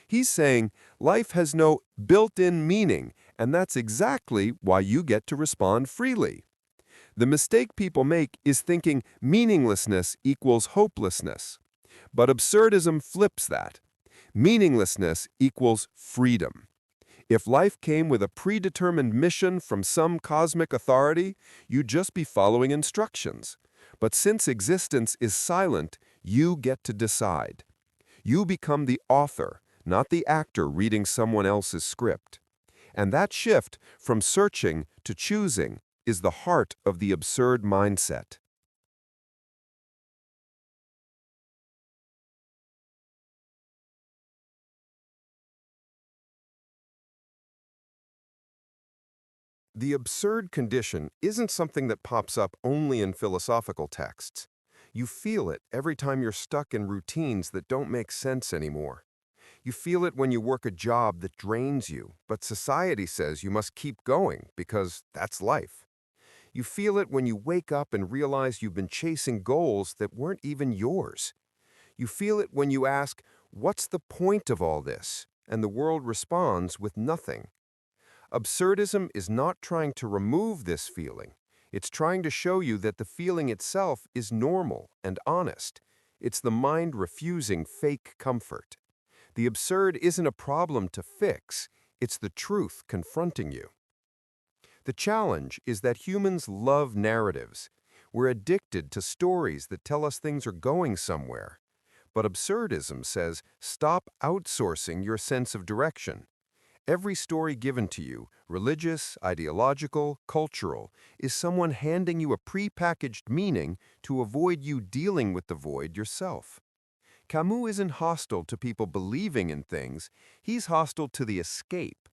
He's saying life has no built-in meaning, and that's exactly why you get to respond freely. The mistake people make is thinking meaninglessness equals hopelessness. But absurdism flips that. Meaninglessness equals freedom. If life came with a predetermined mission from some cosmic authority, you'd just be following instructions. But since existence is silent, you get to decide. You become the author, not the actor reading someone else's script. And that shift from searching to choosing is the heart of the absurd mindset. The absurd condition isn't something that pops up only in philosophical texts. You feel it every time you're stuck in routines that don't make sense anymore. You feel it when you work a job that drains you, but society says you must keep going because that's life. You feel it when you wake up and realize you've been chasing goals that weren't even yours. You feel it when you ask, "What's the point of all this?" and the world responds with nothing. Absurdism is not trying to remove this feeling. It's trying to show you that the feeling itself is normal and honest. It's the mind refusing fake comfort. The absurd isn't a problem to fix. It's the truth confronting you. The challenge is that humans love narratives. We're addicted to stories that tell us things are going somewhere. But absurdism says, stop outsourcing your sense of direction. Every story given to you, religious, ideological, cultural, is someone handing you a prepackaged meaning to avoid you dealing with the void yourself. Camus isn't hostile to people believing in things, he's hostile to the escape.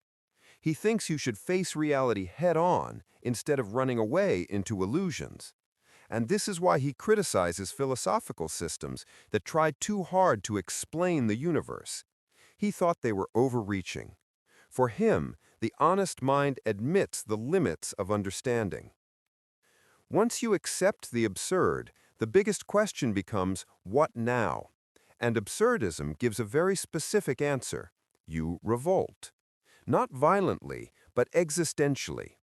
He thinks you should face reality head-on instead of running away into illusions. And this is why he criticizes philosophical systems that try too hard to explain the universe. He thought they were overreaching. For him, the honest mind admits the limits of understanding. Once you accept the absurd, the biggest question becomes, what now? And absurdism gives a very specific answer. You revolt. Not violently, but existentially.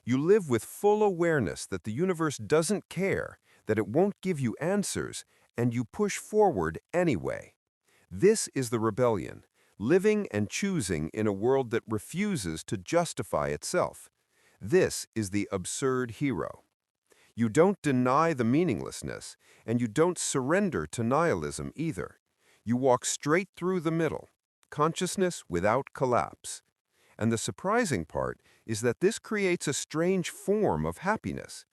You live with full awareness that the universe doesn't care, that it won't give you answers, and you push forward anyway. This is the rebellion, living and choosing in a world that refuses to justify itself. This is the absurd hero. You don't deny the meaninglessness, and you don't surrender to nihilism either. You walk straight through the middle, consciousness without collapse. And the surprising part is that this creates a strange form of happiness.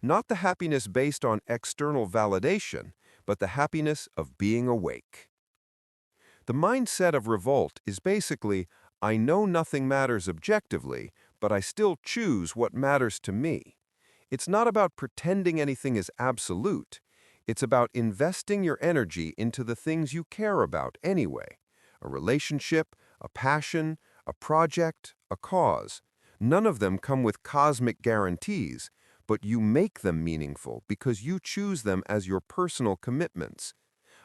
Not the happiness based on external validation, but the happiness of being awake. The mindset of revolt is basically, I know nothing matters objectively, but I still choose what matters to me. It's not about pretending anything is absolute. It's about investing your energy into the things you care about anyway. A relationship, a passion, a project, a cause. None of them come with cosmic guarantees, but you make them meaningful because you choose them as your personal commitments.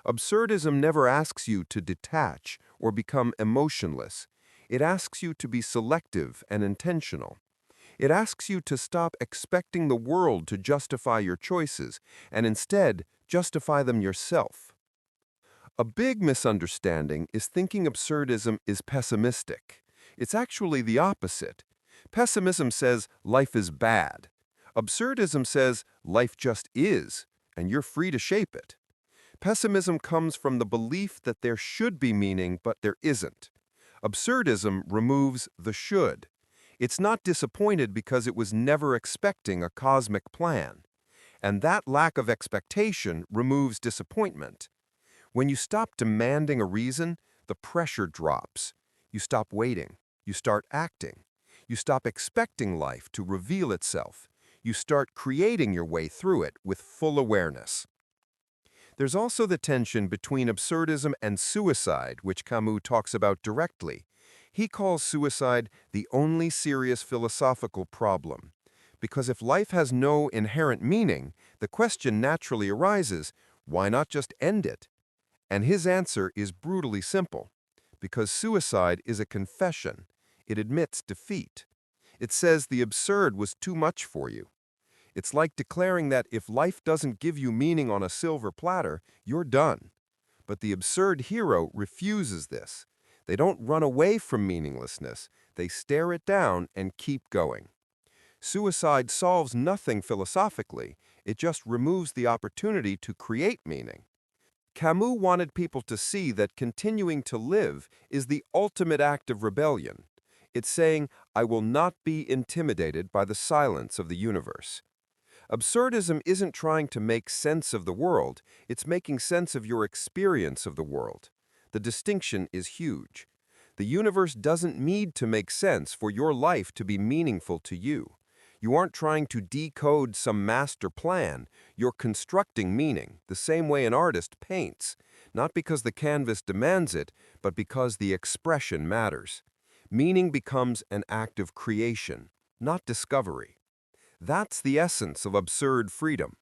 Absurdism never asks you to detach or become emotionless. It asks you to be selective and intentional. It asks you to stop expecting the world to justify your choices and instead justify them yourself. A big misunderstanding is thinking absurdism is pessimistic. It's actually the opposite. Pessimism says life is bad. Absurdism says life just is, and you're free to shape it. Pessimism comes from the belief that there should be meaning, but there isn't. Absurdism removes the should. It's not disappointed because it was never expecting a cosmic plan. And that lack of expectation removes disappointment. When you stop demanding a reason, the pressure drops. You stop waiting. You start acting. You stop expecting life to reveal itself. You start creating your way through it with full awareness. There's also the tension between absurdism and suicide, which Camus talks about directly. He calls suicide the only serious philosophical problem. Because if life has no inherent meaning, the question naturally arises, why not just end it? And his answer is brutally simple. Because suicide is a confession. It admits defeat. It says the absurd was too much for you. It's like declaring that if life doesn't give you meaning on a silver platter, you're done. But the absurd hero refuses this. They don't run away from meaninglessness. They stare it down and keep going. Suicide solves nothing philosophically. It just removes the opportunity to create meaning. Camus wanted people to see that continuing to live is the ultimate act of rebellion. It's saying, I will not be intimidated by the silence of the universe. Absurdism isn't trying to make sense of the world, it's making sense of your experience of the world. The distinction is huge. The universe doesn't need to make sense for your life to be meaningful to you. You aren't trying to decode some master plan, you're constructing meaning, the same way an artist paints, not because the canvas demands it, but because the expression matters. Meaning becomes an act of creation, not discovery. That's the essence of absurd freedom.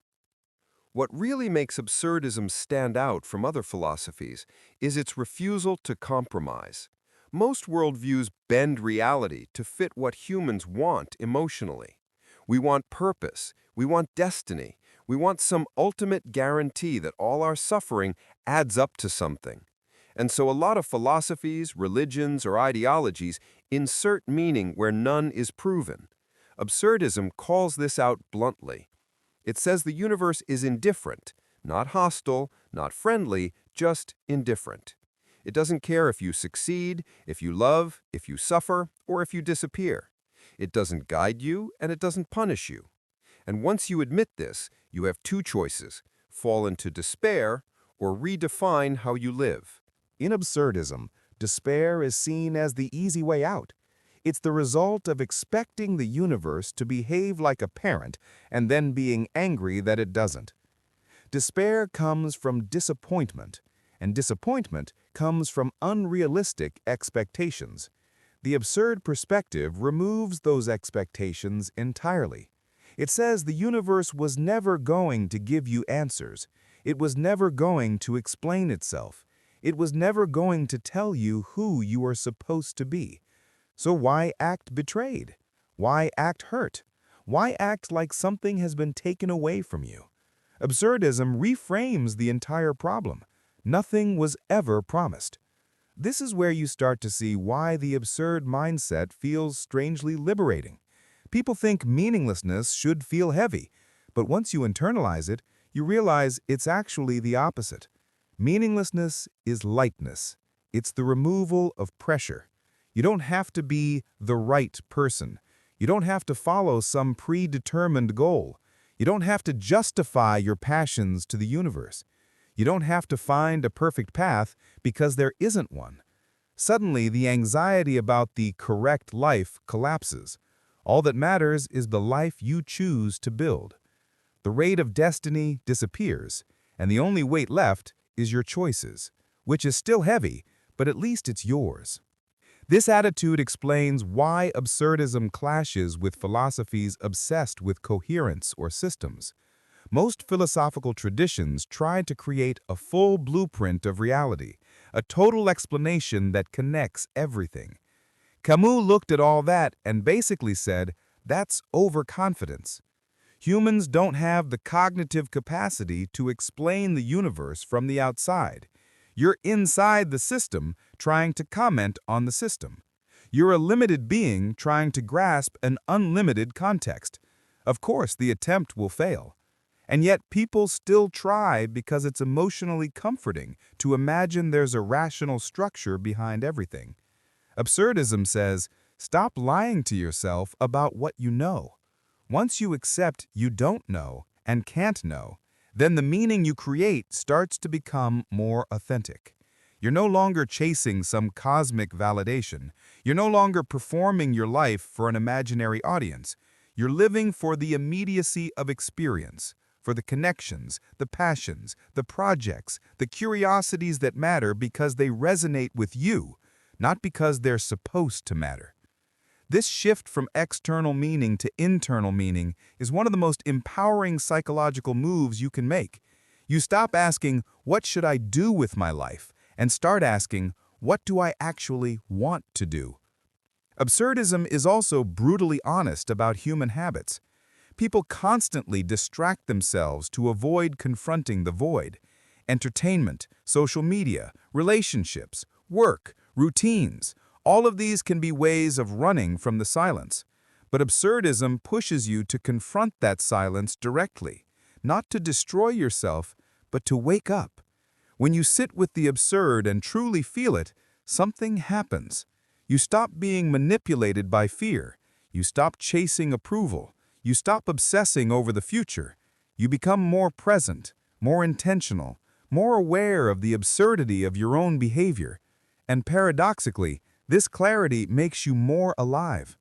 What really makes absurdism stand out from other philosophies is its refusal to compromise. Most worldviews bend reality to fit what humans want emotionally. We want purpose, we want destiny, we want some ultimate guarantee that all our suffering adds up to something. And so a lot of philosophies, religions, or ideologies insert meaning where none is proven. Absurdism calls this out bluntly. It says the universe is indifferent, not hostile, not friendly, just indifferent. It doesn't care if you succeed, if you love, if you suffer, or if you disappear. It doesn't guide you, and it doesn't punish you. And once you admit this, you have two choices: fall into despair or redefine how you live. In absurdism, despair is seen as the easy way out. It's the result of expecting the universe to behave like a parent and then being angry that it doesn't. Despair comes from disappointment, and disappointment comes from unrealistic expectations. The absurd perspective removes those expectations entirely. It says the universe was never going to give you answers. It was never going to explain itself. It was never going to tell you who you are supposed to be. So why act betrayed? Why act hurt? Why act like something has been taken away from you? Absurdism reframes the entire problem. Nothing was ever promised. This is where you start to see why the absurd mindset feels strangely liberating. People think meaninglessness should feel heavy, but once you internalize it, you realize it's actually the opposite. Meaninglessness is lightness. It's the removal of pressure. You don't have to be the right person. You don't have to follow some predetermined goal. You don't have to justify your passions to the universe. You don't have to find a perfect path because there isn't one. Suddenly, the anxiety about the correct life collapses. All that matters is the life you choose to build. The weight of destiny disappears, and the only weight left is your choices, which is still heavy, but at least it's yours. This attitude explains why absurdism clashes with philosophies obsessed with coherence or systems. Most philosophical traditions try to create a full blueprint of reality, a total explanation that connects everything. Camus looked at all that and basically said, that's overconfidence. Humans don't have the cognitive capacity to explain the universe from the outside. You're inside the system trying to comment on the system. You're a limited being trying to grasp an unlimited context. Of course, the attempt will fail. And yet people still try because it's emotionally comforting to imagine there's a rational structure behind everything. Absurdism says, stop lying to yourself about what you know. Once you accept you don't know and can't know, then the meaning you create starts to become more authentic. You're no longer chasing some cosmic validation. You're no longer performing your life for an imaginary audience. You're living for the immediacy of experience, for the connections, the passions, the projects, the curiosities that matter because they resonate with you, not because they're supposed to matter. This shift from external meaning to internal meaning is one of the most empowering psychological moves you can make. You stop asking, what should I do with my life? And start asking, what do I actually want to do? Absurdism is also brutally honest about human habits. People constantly distract themselves to avoid confronting the void. Entertainment, social media, relationships, work, routines, all of these can be ways of running from the silence. But absurdism pushes you to confront that silence directly, not to destroy yourself, but to wake up. When you sit with the absurd and truly feel it, something happens. You stop being manipulated by fear. You stop chasing approval. You stop obsessing over the future. You become more present, more intentional, more aware of the absurdity of your own behavior. And paradoxically, this clarity makes you more alive.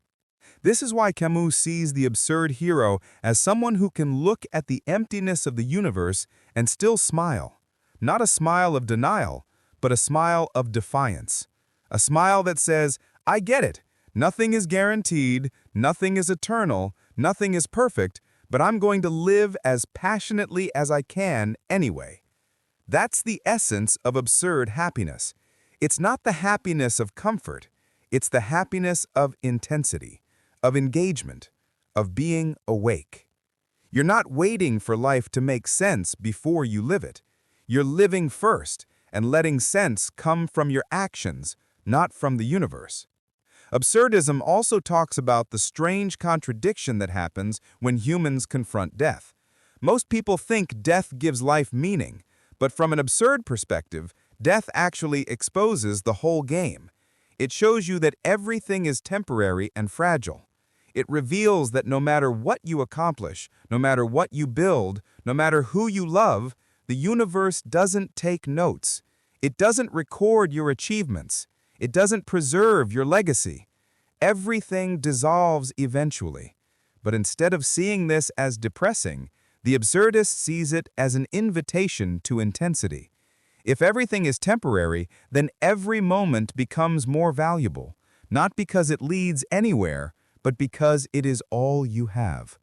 This is why Camus sees the absurd hero as someone who can look at the emptiness of the universe and still smile. Not a smile of denial, but a smile of defiance. A smile that says, I get it. Nothing is guaranteed, nothing is eternal, nothing is perfect, but I'm going to live as passionately as I can anyway. That's the essence of absurd happiness. It's not the happiness of comfort. It's the happiness of intensity, of engagement, of being awake. You're not waiting for life to make sense before you live it. You're living first and letting sense come from your actions, not from the universe. Absurdism also talks about the strange contradiction that happens when humans confront death. Most people think death gives life meaning, but from an absurd perspective, death actually exposes the whole game. It shows you that everything is temporary and fragile. It reveals that no matter what you accomplish, no matter what you build, no matter who you love, the universe doesn't take notes. It doesn't record your achievements. It doesn't preserve your legacy. Everything dissolves eventually. But instead of seeing this as depressing, the absurdist sees it as an invitation to intensity. If everything is temporary, then every moment becomes more valuable, not because it leads anywhere, but because it is all you have.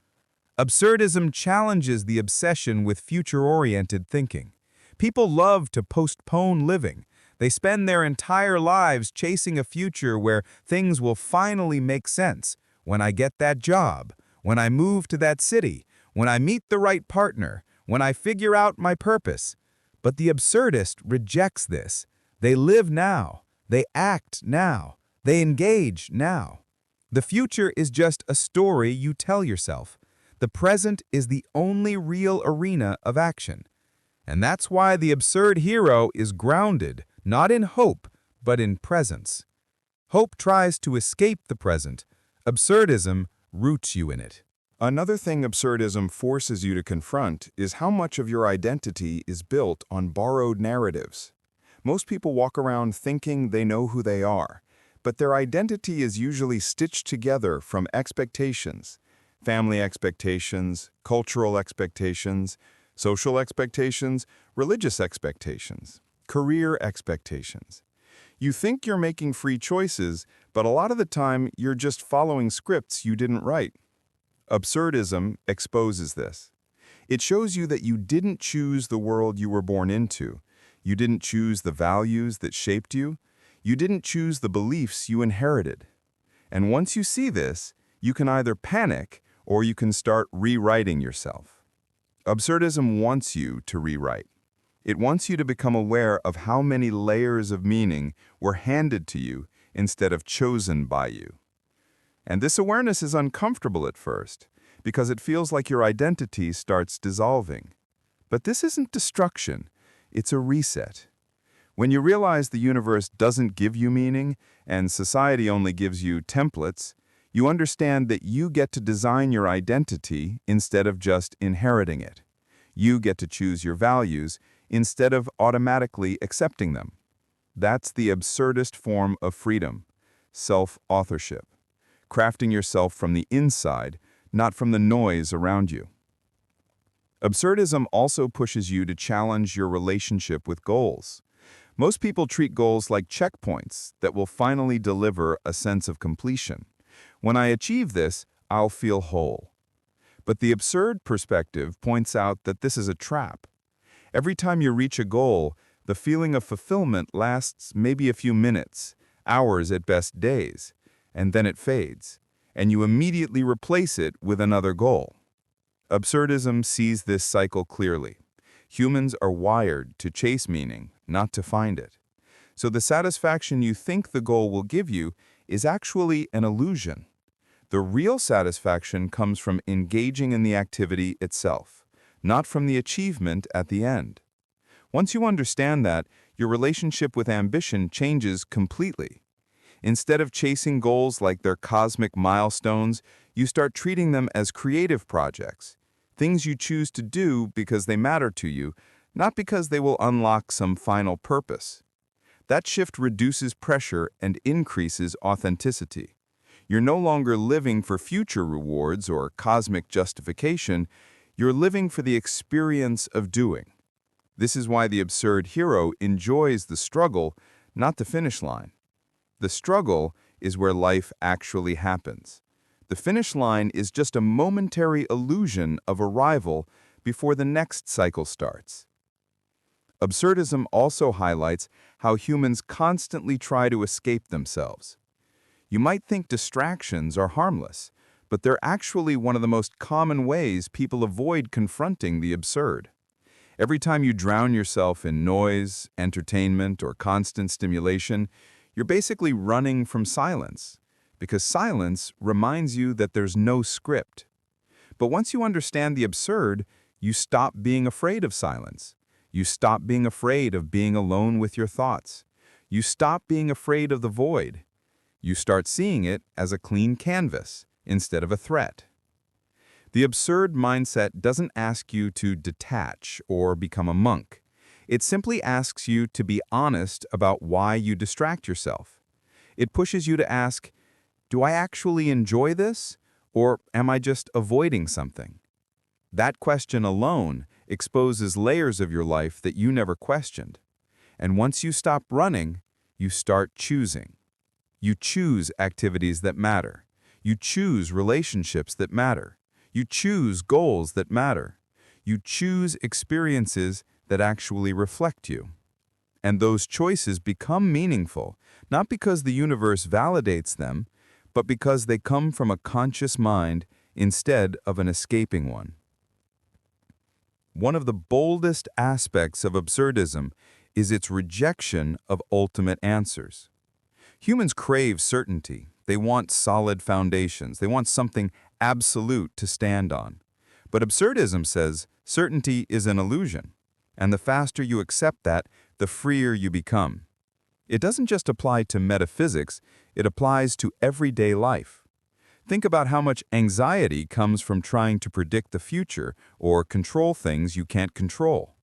Absurdism challenges the obsession with future-oriented thinking. People love to postpone living. They spend their entire lives chasing a future where things will finally make sense. When I get that job, when I move to that city, when I meet the right partner, when I figure out my purpose. But the absurdist rejects this. They live now. They act now. They engage now. The future is just a story you tell yourself. The present is the only real arena of action. And that's why the absurd hero is grounded, not in hope, but in presence. Hope tries to escape the present. Absurdism roots you in it. Another thing absurdism forces you to confront is how much of your identity is built on borrowed narratives. Most people walk around thinking they know who they are, but their identity is usually stitched together from expectations, family expectations, cultural expectations, social expectations, religious expectations, career expectations. You think you're making free choices, but a lot of the time you're just following scripts you didn't write. Absurdism exposes this. It shows you that you didn't choose the world you were born into. You didn't choose the values that shaped you. You didn't choose the beliefs you inherited. And once you see this, you can either panic or you can start rewriting yourself. Absurdism wants you to rewrite. It wants you to become aware of how many layers of meaning were handed to you instead of chosen by you. And this awareness is uncomfortable at first, because it feels like your identity starts dissolving. But this isn't destruction, it's a reset. When you realize the universe doesn't give you meaning, and society only gives you templates, you understand that you get to design your identity instead of just inheriting it. You get to choose your values instead of automatically accepting them. That's the absurdist form of freedom, self-authorship, crafting yourself from the inside, not from the noise around you. Absurdism also pushes you to challenge your relationship with goals. Most people treat goals like checkpoints that will finally deliver a sense of completion. When I achieve this, I'll feel whole. But the absurd perspective points out that this is a trap. Every time you reach a goal, the feeling of fulfillment lasts maybe a few minutes, hours at best days, and then it fades, and you immediately replace it with another goal. Absurdism sees this cycle clearly. Humans are wired to chase meaning, not to find it. So the satisfaction you think the goal will give you is actually an illusion. The real satisfaction comes from engaging in the activity itself, not from the achievement at the end. Once you understand that, your relationship with ambition changes completely. Instead of chasing goals like they're cosmic milestones, you start treating them as creative projects, things you choose to do because they matter to you, not because they will unlock some final purpose. That shift reduces pressure and increases authenticity. You're no longer living for future rewards or cosmic justification, you're living for the experience of doing. This is why the absurd hero enjoys the struggle, not the finish line. The struggle is where life actually happens. The finish line is just a momentary illusion of arrival before the next cycle starts. Absurdism also highlights how humans constantly try to escape themselves. You might think distractions are harmless, but they're actually one of the most common ways people avoid confronting the absurd. Every time you drown yourself in noise, entertainment, or constant stimulation, you're basically running from silence, because silence reminds you that there's no script. But once you understand the absurd, you stop being afraid of silence. You stop being afraid of being alone with your thoughts. You stop being afraid of the void. You start seeing it as a clean canvas instead of a threat. The absurd mindset doesn't ask you to detach or become a monk. It simply asks you to be honest about why you distract yourself. It pushes you to ask, do I actually enjoy this, or am I just avoiding something? That question alone exposes layers of your life that you never questioned. And once you stop running, you start choosing. You choose activities that matter. You choose relationships that matter. You choose goals that matter. You choose experiences that actually reflect you. And those choices become meaningful, not because the universe validates them, but because they come from a conscious mind instead of an escaping one. One of the boldest aspects of absurdism is its rejection of ultimate answers. Humans crave certainty. They want solid foundations. They want something absolute to stand on. But absurdism says certainty is an illusion, and the faster you accept that, the freer you become. It doesn't just apply to metaphysics, it applies to everyday life. Think about how much anxiety comes from trying to predict the future or control things you can't control.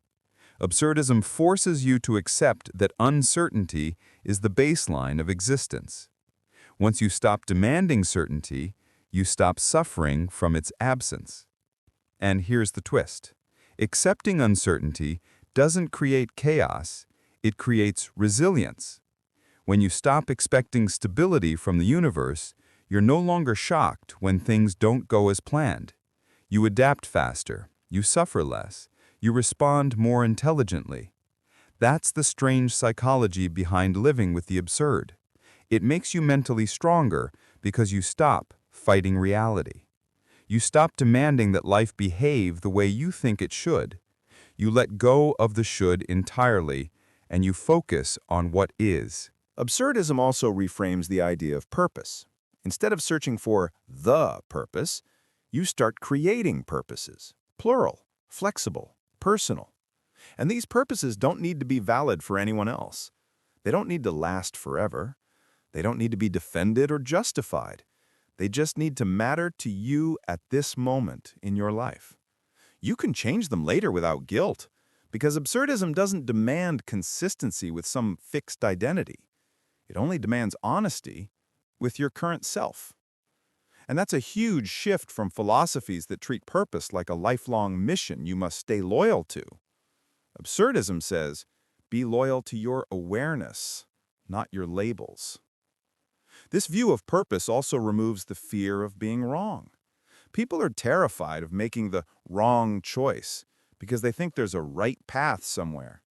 Absurdism forces you to accept that uncertainty is the baseline of existence. Once you stop demanding certainty, you stop suffering from its absence. And here's the twist. Accepting uncertainty doesn't create chaos, it creates resilience. When you stop expecting stability from the universe, you're no longer shocked when things don't go as planned. You adapt faster, you suffer less, you respond more intelligently. That's the strange psychology behind living with the absurd. It makes you mentally stronger because you stop fighting reality. You stop demanding that life behave the way you think it should. You let go of the should entirely, and you focus on what is. Absurdism also reframes the idea of purpose. Instead of searching for the purpose, you start creating purposes, plural, flexible, personal. And these purposes don't need to be valid for anyone else. They don't need to last forever. They don't need to be defended or justified. They just need to matter to you at this moment in your life. You can change them later without guilt, because absurdism doesn't demand consistency with some fixed identity. It only demands honesty with your current self. And that's a huge shift from philosophies that treat purpose like a lifelong mission you must stay loyal to. Absurdism says, be loyal to your awareness, not your labels. This view of purpose also removes the fear of being wrong. People are terrified of making the wrong choice because they think there's a right path somewhere.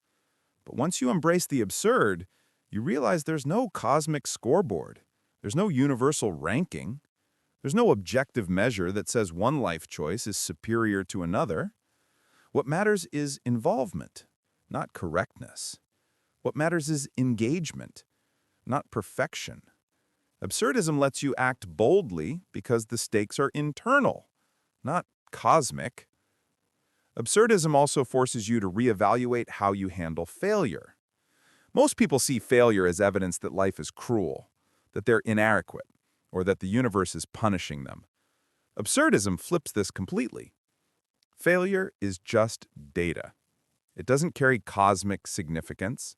But once you embrace the absurd, you realize there's no cosmic scoreboard. There's no universal ranking. There's no objective measure that says one life choice is superior to another. What matters is involvement, not correctness. What matters is engagement, not perfection. Absurdism lets you act boldly because the stakes are internal, not cosmic. Absurdism also forces you to reevaluate how you handle failure. Most people see failure as evidence that life is cruel, that they're inadequate, or that the universe is punishing them. Absurdism flips this completely. Failure is just data. It doesn't carry cosmic significance.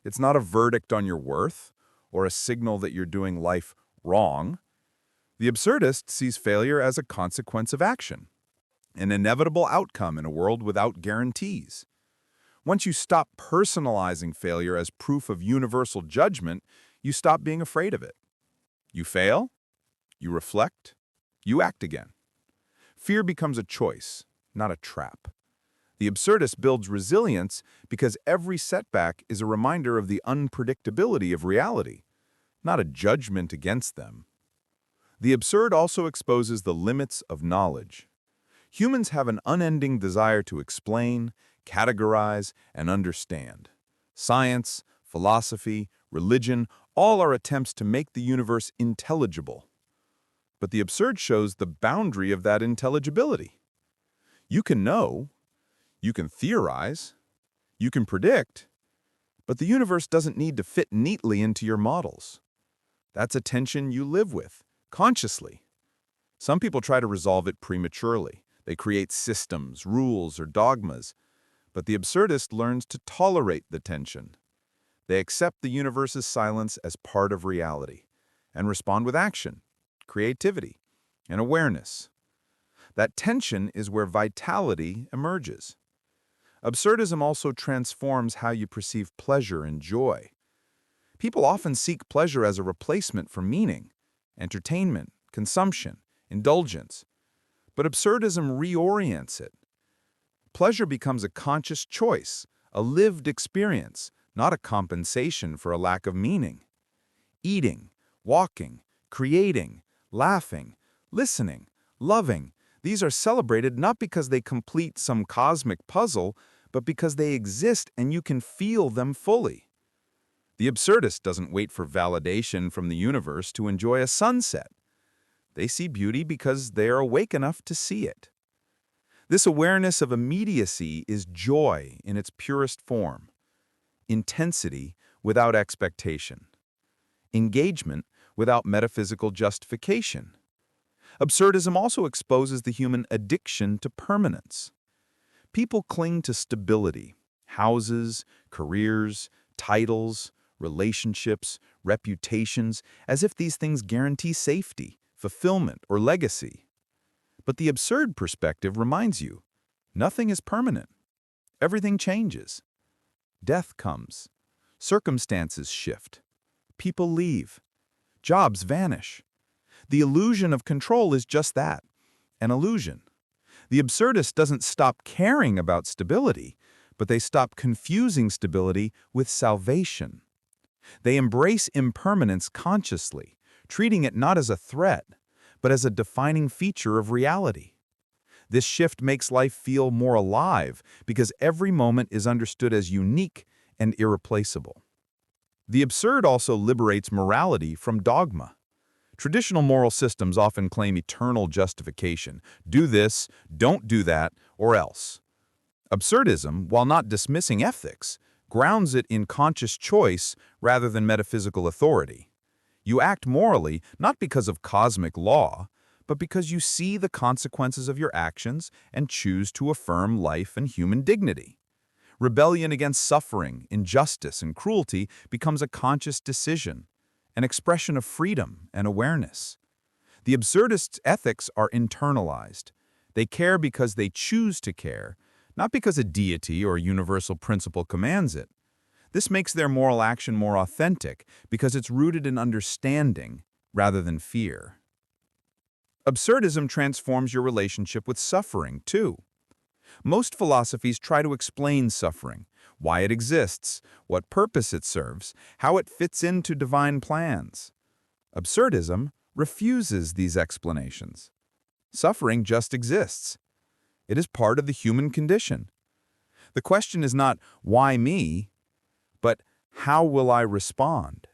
It's not a verdict on your worth or a signal that you're doing life wrong. The absurdist sees failure as a consequence of action, an inevitable outcome in a world without guarantees. Once you stop personalizing failure as proof of universal judgment, you stop being afraid of it. You fail, you reflect, you act again. Fear becomes a choice, not a trap. The absurdist builds resilience because every setback is a reminder of the unpredictability of reality, not a judgment against them. The absurd also exposes the limits of knowledge. Humans have an unending desire to explain, categorize, and understand. Science, philosophy, religion, all are attempts to make the universe intelligible. But the absurd shows the boundary of that intelligibility. You can know, you can theorize, you can predict, but the universe doesn't need to fit neatly into your models. That's a tension you live with, consciously. Some people try to resolve it prematurely. They create systems, rules, or dogmas, but the absurdist learns to tolerate the tension. They accept the universe's silence as part of reality and respond with action, creativity, and awareness. That tension is where vitality emerges. Absurdism also transforms how you perceive pleasure and joy. People often seek pleasure as a replacement for meaning, entertainment, consumption, indulgence. But absurdism reorients it. Pleasure becomes a conscious choice, a lived experience, not a compensation for a lack of meaning. Eating, walking, creating, laughing, listening, loving, these are celebrated not because they complete some cosmic puzzle, but because they exist and you can feel them fully. The absurdist doesn't wait for validation from the universe to enjoy a sunset. They see beauty because they are awake enough to see it. This awareness of immediacy is joy in its purest form, intensity without expectation, engagement without metaphysical justification. Absurdism also exposes the human addiction to permanence. People cling to stability, houses, careers, titles, relationships, reputations, as if these things guarantee safety, fulfillment, or legacy. But the absurd perspective reminds you, nothing is permanent. Everything changes. Death comes. Circumstances shift. People leave. Jobs vanish. The illusion of control is just that, an illusion. The absurdist doesn't stop caring about stability, but they stop confusing stability with salvation. They embrace impermanence consciously, treating it not as a threat, but as a defining feature of reality. This shift makes life feel more alive because every moment is understood as unique and irreplaceable. The absurd also liberates morality from dogma. Traditional moral systems often claim eternal justification. Do this, don't do that, or else. Absurdism, while not dismissing ethics, grounds it in conscious choice rather than metaphysical authority. You act morally not because of cosmic law, but because you see the consequences of your actions and choose to affirm life and human dignity. Rebellion against suffering, injustice, and cruelty becomes a conscious decision, an expression of freedom and awareness. The absurdist's ethics are internalized. They care because they choose to care, not because a deity or a universal principle commands it. This makes their moral action more authentic because it's rooted in understanding rather than fear. Absurdism transforms your relationship with suffering, too. Most philosophies try to explain suffering, why it exists, what purpose it serves, how it fits into divine plans. Absurdism refuses these explanations. Suffering just exists. It is part of the human condition. The question is not, why me, but how will I respond?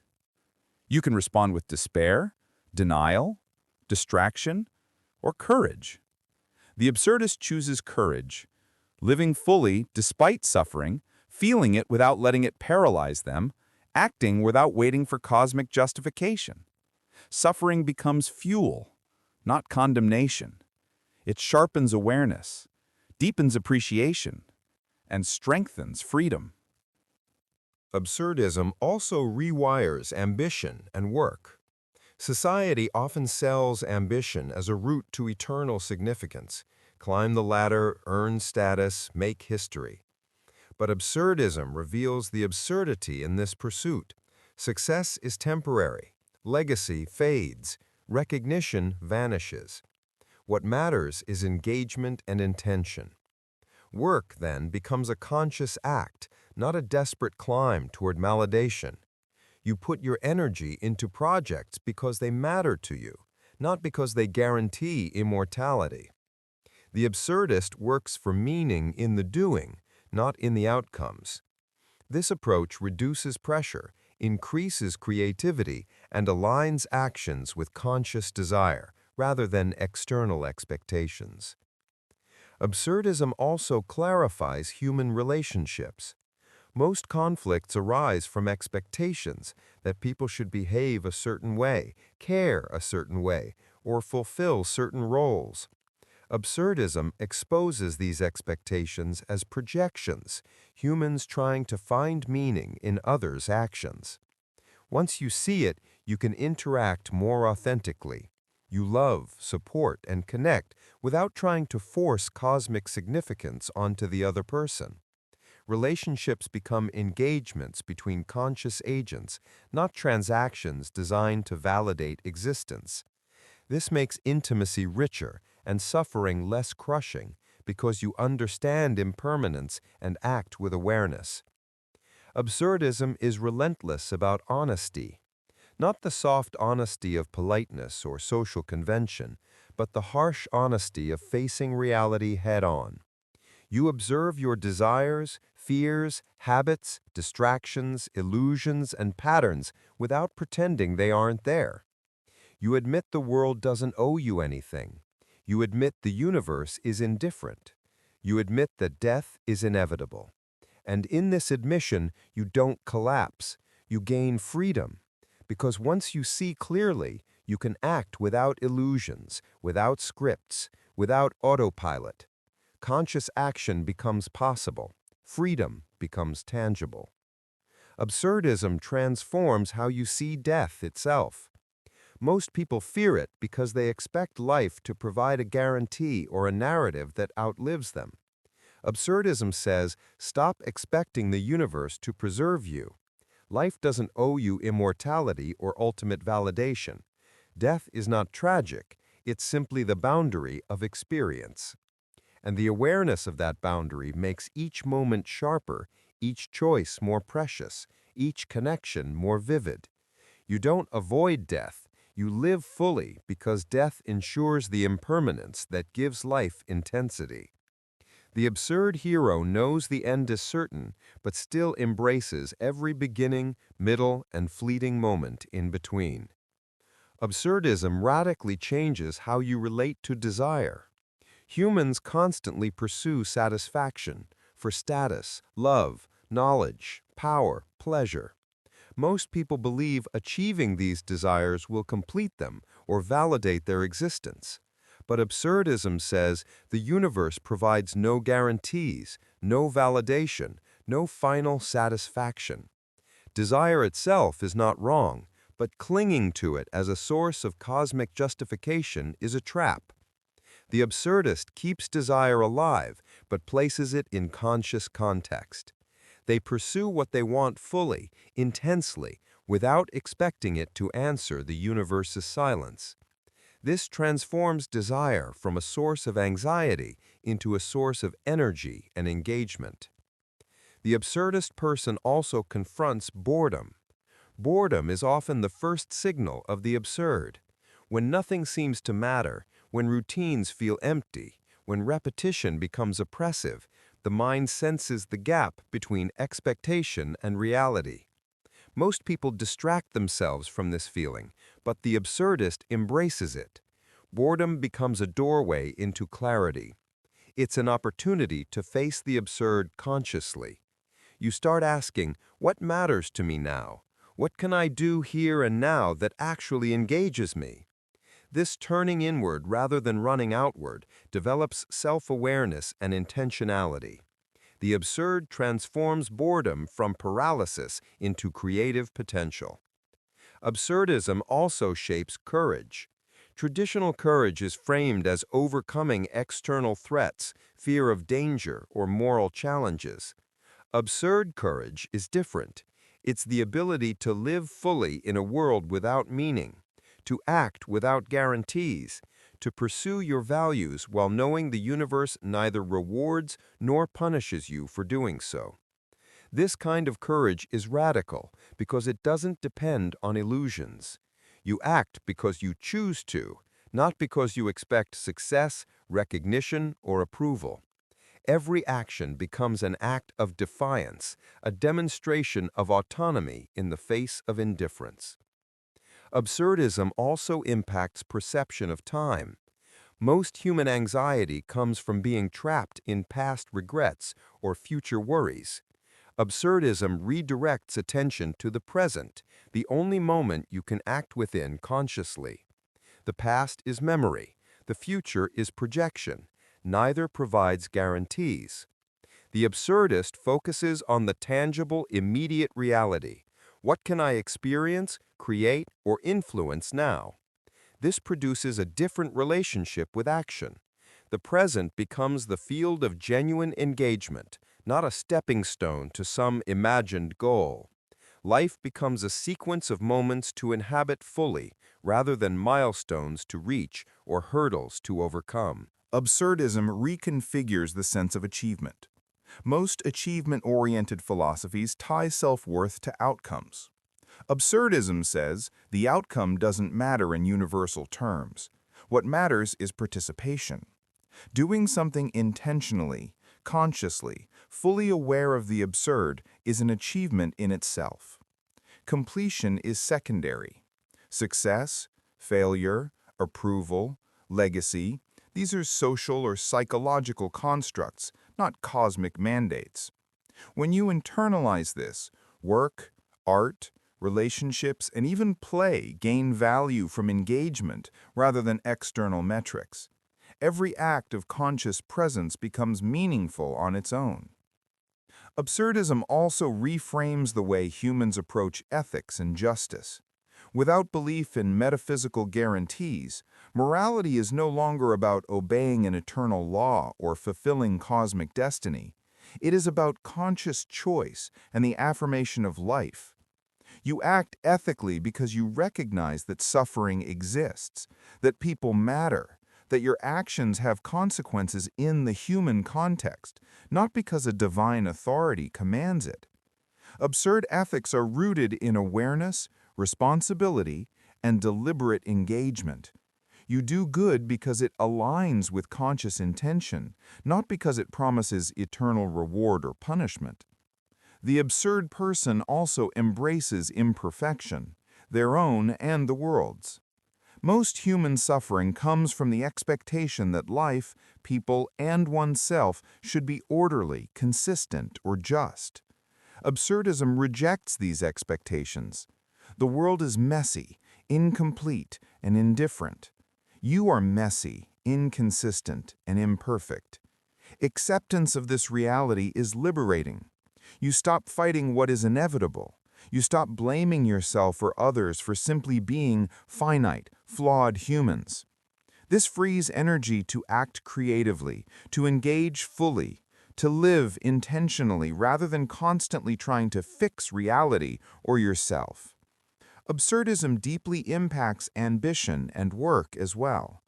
You can respond with despair, denial, distraction, or courage. The absurdist chooses courage, living fully despite suffering, feeling it without letting it paralyze them, acting without waiting for cosmic justification. Suffering becomes fuel, not condemnation. It sharpens awareness, deepens appreciation, and strengthens freedom. Absurdism also rewires ambition and work. Society often sells ambition as a route to eternal significance. Climb the ladder, earn status, make history. But absurdism reveals the absurdity in this pursuit. Success is temporary. Legacy fades. Recognition vanishes. What matters is engagement and intention. Work, then, becomes a conscious act, not a desperate climb toward validation. You put your energy into projects because they matter to you, not because they guarantee immortality. The absurdist works for meaning in the doing, not in the outcomes. This approach reduces pressure, increases creativity, and aligns actions with conscious desire, rather than external expectations. Absurdism also clarifies human relationships. Most conflicts arise from expectations that people should behave a certain way, care a certain way, or fulfill certain roles. Absurdism exposes these expectations as projections, humans trying to find meaning in others' actions. Once you see it, you can interact more authentically. You love, support, and connect without trying to force cosmic significance onto the other person. Relationships become engagements between conscious agents, not transactions designed to validate existence. This makes intimacy richer and suffering less crushing because you understand impermanence and act with awareness. Absurdism is relentless about honesty. Not the soft honesty of politeness or social convention, but the harsh honesty of facing reality head-on. You observe your desires, fears, habits, distractions, illusions, and patterns without pretending they aren't there. You admit the world doesn't owe you anything. You admit the universe is indifferent. You admit that death is inevitable. And in this admission, you don't collapse. You gain freedom. Because once you see clearly, you can act without illusions, without scripts, without autopilot. Conscious action becomes possible. Freedom becomes tangible. Absurdism transforms how you see death itself. Most people fear it because they expect life to provide a guarantee or a narrative that outlives them. Absurdism says, stop expecting the universe to preserve you. Life doesn't owe you immortality or ultimate validation. Death is not tragic, it's simply the boundary of experience. And the awareness of that boundary makes each moment sharper, each choice more precious, each connection more vivid. You don't avoid death, you live fully because death ensures the impermanence that gives life intensity. The absurd hero knows the end is certain, but still embraces every beginning, middle, and fleeting moment in between. Absurdism radically changes how you relate to desire. Humans constantly pursue satisfaction for status, love, knowledge, power, pleasure. Most people believe achieving these desires will complete them or validate their existence. But absurdism says the universe provides no guarantees, no validation, no final satisfaction. Desire itself is not wrong, but clinging to it as a source of cosmic justification is a trap. The absurdist keeps desire alive, but places it in conscious context. They pursue what they want fully, intensely, without expecting it to answer the universe's silence. This transforms desire from a source of anxiety into a source of energy and engagement. The absurdist person also confronts boredom. Boredom is often the first signal of the absurd. When nothing seems to matter, when routines feel empty, when repetition becomes oppressive, the mind senses the gap between expectation and reality. Most people distract themselves from this feeling, but the absurdist embraces it. Boredom becomes a doorway into clarity. It's an opportunity to face the absurd consciously. You start asking, what matters to me now? What can I do here and now that actually engages me? This turning inward rather than running outward develops self-awareness and intentionality. The absurd transforms boredom from paralysis into creative potential. Absurdism also shapes courage. Traditional courage is framed as overcoming external threats, fear of danger, or moral challenges. Absurd courage is different. It's the ability to live fully in a world without meaning, to act without guarantees, to pursue your values while knowing the universe neither rewards nor punishes you for doing so. This kind of courage is radical because it doesn't depend on illusions. You act because you choose to, not because you expect success, recognition, or approval. Every action becomes an act of defiance, a demonstration of autonomy in the face of indifference. Absurdism also impacts perception of time. Most human anxiety comes from being trapped in past regrets or future worries. Absurdism redirects attention to the present, the only moment you can act within consciously. The past is memory, the future is projection. Neither provides guarantees. The absurdist focuses on the tangible, immediate reality. What can I experience, create, or influence now? This produces a different relationship with action. The present becomes the field of genuine engagement, not a stepping stone to some imagined goal. Life becomes a sequence of moments to inhabit fully, rather than milestones to reach or hurdles to overcome. Absurdism reconfigures the sense of achievement. Most achievement-oriented philosophies tie self-worth to outcomes. Absurdism says the outcome doesn't matter in universal terms. What matters is participation. Doing something intentionally, consciously, fully aware of the absurd is an achievement in itself. Completion is secondary. Success, failure, approval, legacy, these are social or psychological constructs, not cosmic mandates. When you internalize this, work, art, relationships, and even play gain value from engagement rather than external metrics. Every act of conscious presence becomes meaningful on its own. Absurdism also reframes the way humans approach ethics and justice. Without belief in metaphysical guarantees, morality is no longer about obeying an eternal law or fulfilling cosmic destiny. It is about conscious choice and the affirmation of life. You act ethically because you recognize that suffering exists, that people matter, that your actions have consequences in the human context, not because a divine authority commands it. Absurd ethics are rooted in awareness, responsibility, and deliberate engagement. You do good because it aligns with conscious intention, not because it promises eternal reward or punishment. The absurd person also embraces imperfection, their own and the world's. Most human suffering comes from the expectation that life, people, and oneself should be orderly, consistent, or just. Absurdism rejects these expectations. The world is messy, incomplete, and indifferent. You are messy, inconsistent, and imperfect. Acceptance of this reality is liberating. You stop fighting what is inevitable. You stop blaming yourself or others for simply being finite, flawed humans. This frees energy to act creatively, to engage fully, to live intentionally rather than constantly trying to fix reality or yourself. Absurdism deeply impacts ambition and work as well.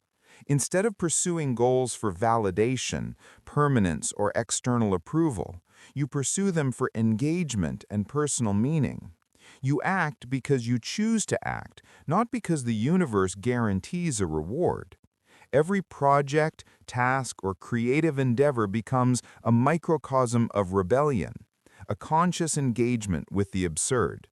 Instead of pursuing goals for validation, permanence, or external approval, you pursue them for engagement and personal meaning. You act because you choose to act, not because the universe guarantees a reward. Every project, task, or creative endeavor becomes a microcosm of rebellion, a conscious engagement with the absurd.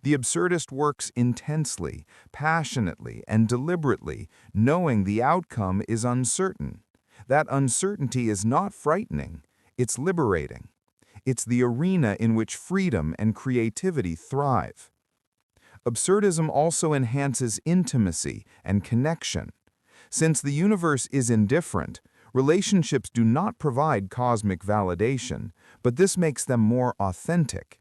The absurdist works intensely, passionately, and deliberately, knowing the outcome is uncertain. That uncertainty is not frightening, it's liberating. It's the arena in which freedom and creativity thrive. Absurdism also enhances intimacy and connection. Since the universe is indifferent, relationships do not provide cosmic validation, but this makes them more authentic.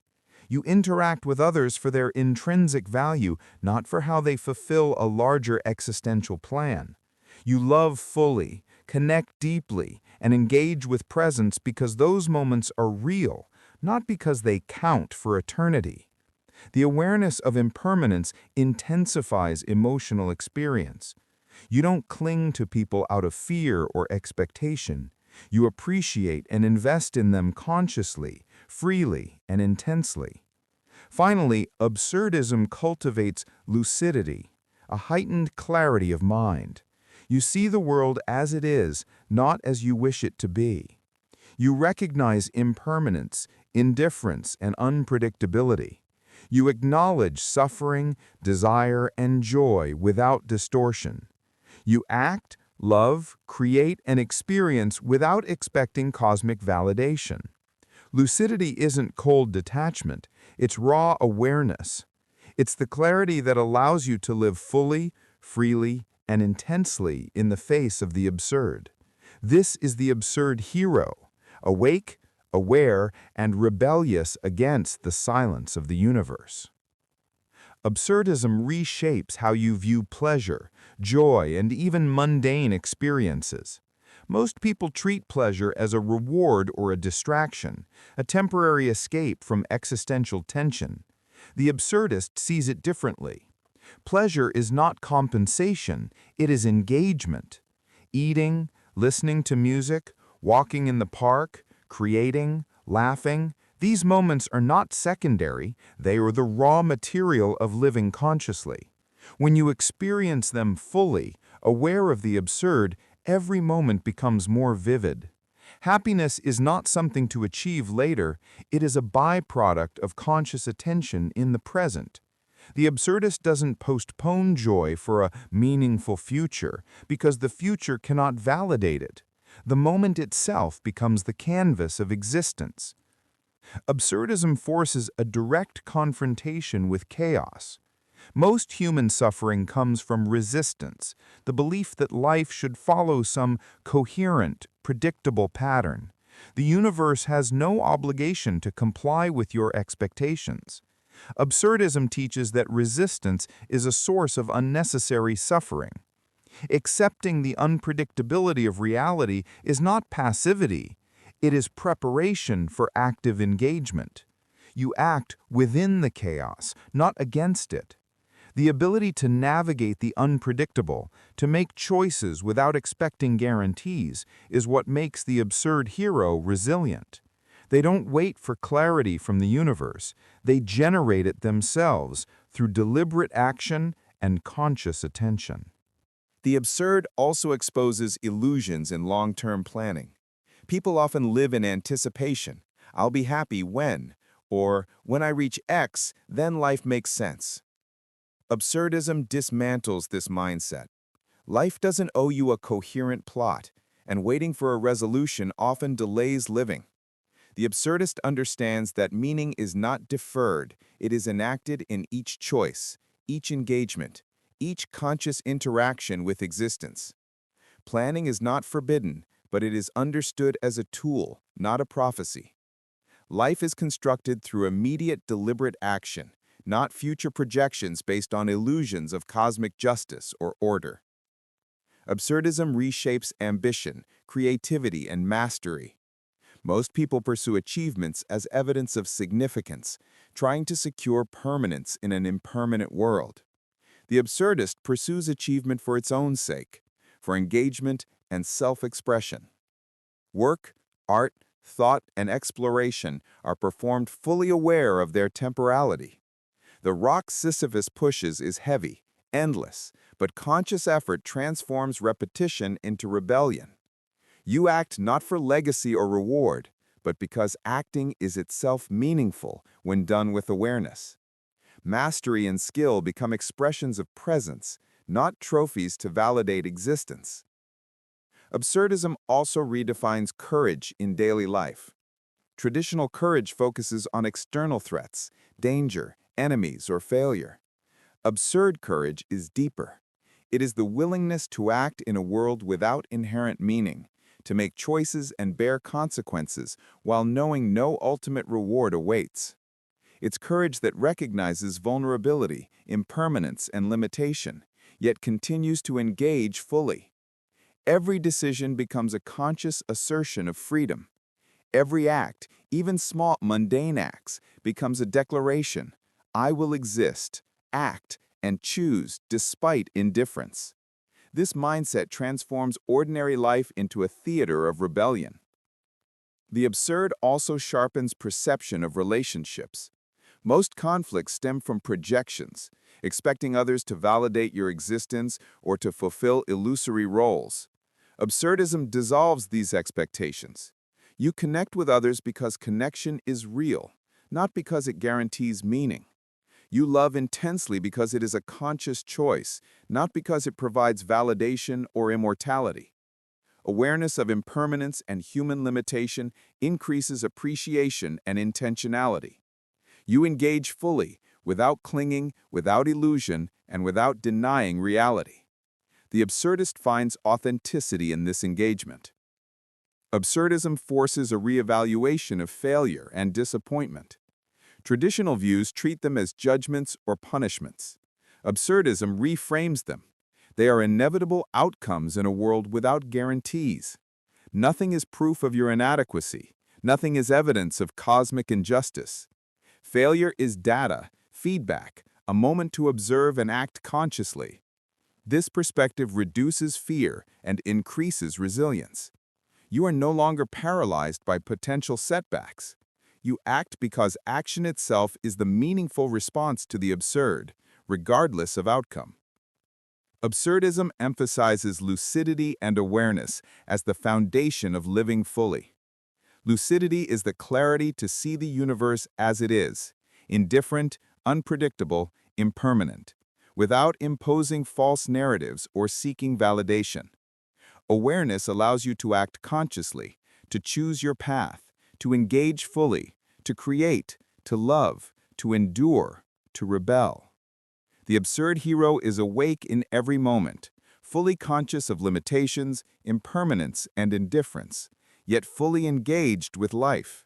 You interact with others for their intrinsic value, not for how they fulfill a larger existential plan. You love fully, connect deeply, and engage with presence because those moments are real, not because they count for eternity. The awareness of impermanence intensifies emotional experience. You don't cling to people out of fear or expectation. You appreciate and invest in them consciously, freely, and intensely. Finally, absurdism cultivates lucidity, a heightened clarity of mind. You see the world as it is, not as you wish it to be. You recognize impermanence, indifference, and unpredictability. You acknowledge suffering, desire, and joy without distortion. You act, love, create, and experience without expecting cosmic validation. Lucidity isn't cold detachment, it's raw awareness. It's the clarity that allows you to live fully, freely, and intensely in the face of the absurd. This is the absurd hero, awake, aware, and rebellious against the silence of the universe. Absurdism reshapes how you view pleasure, joy, and even mundane experiences. Most people treat pleasure as a reward or a distraction, a temporary escape from existential tension. The absurdist sees it differently. Pleasure is not compensation, it is engagement. Eating, listening to music, walking in the park, creating, laughing, these moments are not secondary, they are the raw material of living consciously. When you experience them fully, aware of the absurd, every moment becomes more vivid. Happiness is not something to achieve later, it is a byproduct of conscious attention in the present. The absurdist doesn't postpone joy for a meaningful future because the future cannot validate it. The moment itself becomes the canvas of existence. Absurdism forces a direct confrontation with chaos. Most human suffering comes from resistance, the belief that life should follow some coherent, predictable pattern. The universe has no obligation to comply with your expectations. Absurdism teaches that resistance is a source of unnecessary suffering. Accepting the unpredictability of reality is not passivity, it is preparation for active engagement. You act within the chaos, not against it. The ability to navigate the unpredictable, to make choices without expecting guarantees, is what makes the absurd hero resilient. They don't wait for clarity from the universe. They generate it themselves through deliberate action and conscious attention. The absurd also exposes illusions in long-term planning. People often live in anticipation. I'll be happy when, or when I reach X, then life makes sense. Absurdism dismantles this mindset. Life doesn't owe you a coherent plot, and waiting for a resolution often delays living. The absurdist understands that meaning is not deferred, it is enacted in each choice, each engagement, each conscious interaction with existence. Planning is not forbidden, but it is understood as a tool, not a prophecy. Life is constructed through immediate deliberate action, not future projections based on illusions of cosmic justice or order. Absurdism reshapes ambition, creativity, and mastery. Most people pursue achievements as evidence of significance, trying to secure permanence in an impermanent world. The absurdist pursues achievement for its own sake, for engagement and self-expression. Work, art, thought, and exploration are performed fully aware of their temporality. The rock Sisyphus pushes is heavy, endless, but conscious effort transforms repetition into rebellion. You act not for legacy or reward, but because acting is itself meaningful when done with awareness. Mastery and skill become expressions of presence, not trophies to validate existence. Absurdism also redefines courage in daily life. Traditional courage focuses on external threats, danger, enemies, or failure. Absurd courage is deeper. It is the willingness to act in a world without inherent meaning, to make choices and bear consequences while knowing no ultimate reward awaits. It's courage that recognizes vulnerability, impermanence, and limitation, yet continues to engage fully. Every decision becomes a conscious assertion of freedom. Every act, even small, mundane acts, becomes a declaration: I will exist, act, and choose despite indifference. This mindset transforms ordinary life into a theater of rebellion. The absurd also sharpens perception of relationships. Most conflicts stem from projections, expecting others to validate your existence or to fulfill illusory roles. Absurdism dissolves these expectations. You connect with others because connection is real, not because it guarantees meaning. You love intensely because it is a conscious choice, not because it provides validation or immortality. Awareness of impermanence and human limitation increases appreciation and intentionality. You engage fully, without clinging, without illusion, and without denying reality. The absurdist finds authenticity in this engagement. Absurdism forces a reevaluation of failure and disappointment. Traditional views treat them as judgments or punishments. Absurdism reframes them. They are inevitable outcomes in a world without guarantees. Nothing is proof of your inadequacy. Nothing is evidence of cosmic injustice. Failure is data, feedback, a moment to observe and act consciously. This perspective reduces fear and increases resilience. You are no longer paralyzed by potential setbacks. You act because action itself is the meaningful response to the absurd, regardless of outcome. Absurdism emphasizes lucidity and awareness as the foundation of living fully. Lucidity is the clarity to see the universe as it is, indifferent, unpredictable, impermanent, without imposing false narratives or seeking validation. Awareness allows you to act consciously, to choose your path, to engage fully, to create, to love, to endure, to rebel. The absurd hero is awake in every moment, fully conscious of limitations, impermanence, and indifference, yet fully engaged with life.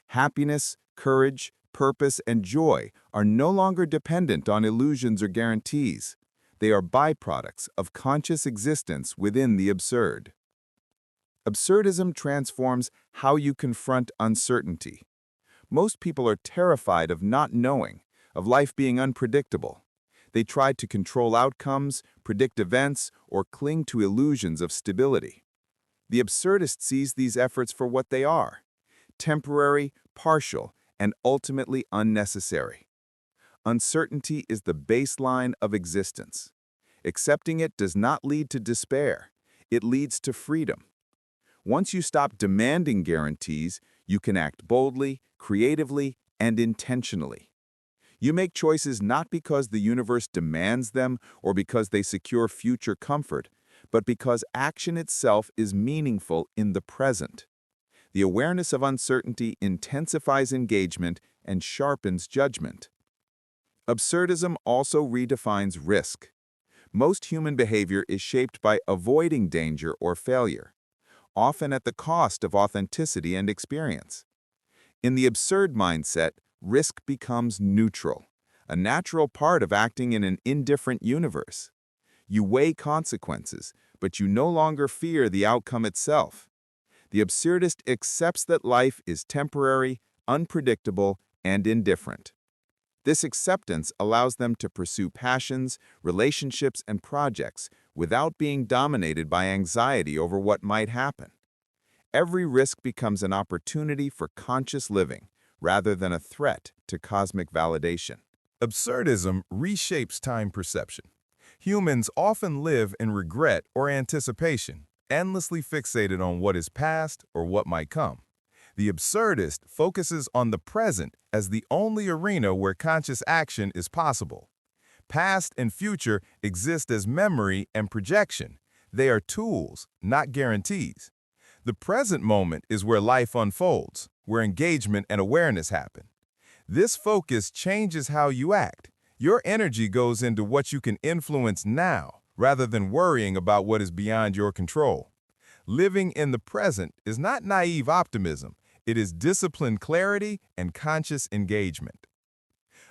Happiness, courage, purpose, and joy are no longer dependent on illusions or guarantees. They are byproducts of conscious existence within the absurd. Absurdism transforms how you confront uncertainty. Most people are terrified of not knowing, of life being unpredictable. They try to control outcomes, predict events, or cling to illusions of stability. The absurdist sees these efforts for what they are: temporary, partial, and ultimately unnecessary. Uncertainty is the baseline of existence. Accepting it does not lead to despair. It leads to freedom. Once you stop demanding guarantees, you can act boldly, creatively, and intentionally. You make choices not because the universe demands them or because they secure future comfort, but because action itself is meaningful in the present. The awareness of uncertainty intensifies engagement and sharpens judgment. Absurdism also redefines risk. Most human behavior is shaped by avoiding danger or failure, often at the cost of authenticity and experience. In the absurd mindset, risk becomes neutral, a natural part of acting in an indifferent universe. You weigh consequences, but you no longer fear the outcome itself. The absurdist accepts that life is temporary, unpredictable, and indifferent. This acceptance allows them to pursue passions, relationships, and projects without being dominated by anxiety over what might happen. Every risk becomes an opportunity for conscious living, rather than a threat to cosmic validation. Absurdism reshapes time perception. Humans often live in regret or anticipation, endlessly fixated on what is past or what might come. The absurdist focuses on the present as the only arena where conscious action is possible. Past and future exist as memory and projection. They are tools, not guarantees. The present moment is where life unfolds, where engagement and awareness happen. This focus changes how you act. Your energy goes into what you can influence now, rather than worrying about what is beyond your control. Living in the present is not naive optimism. It is disciplined clarity and conscious engagement.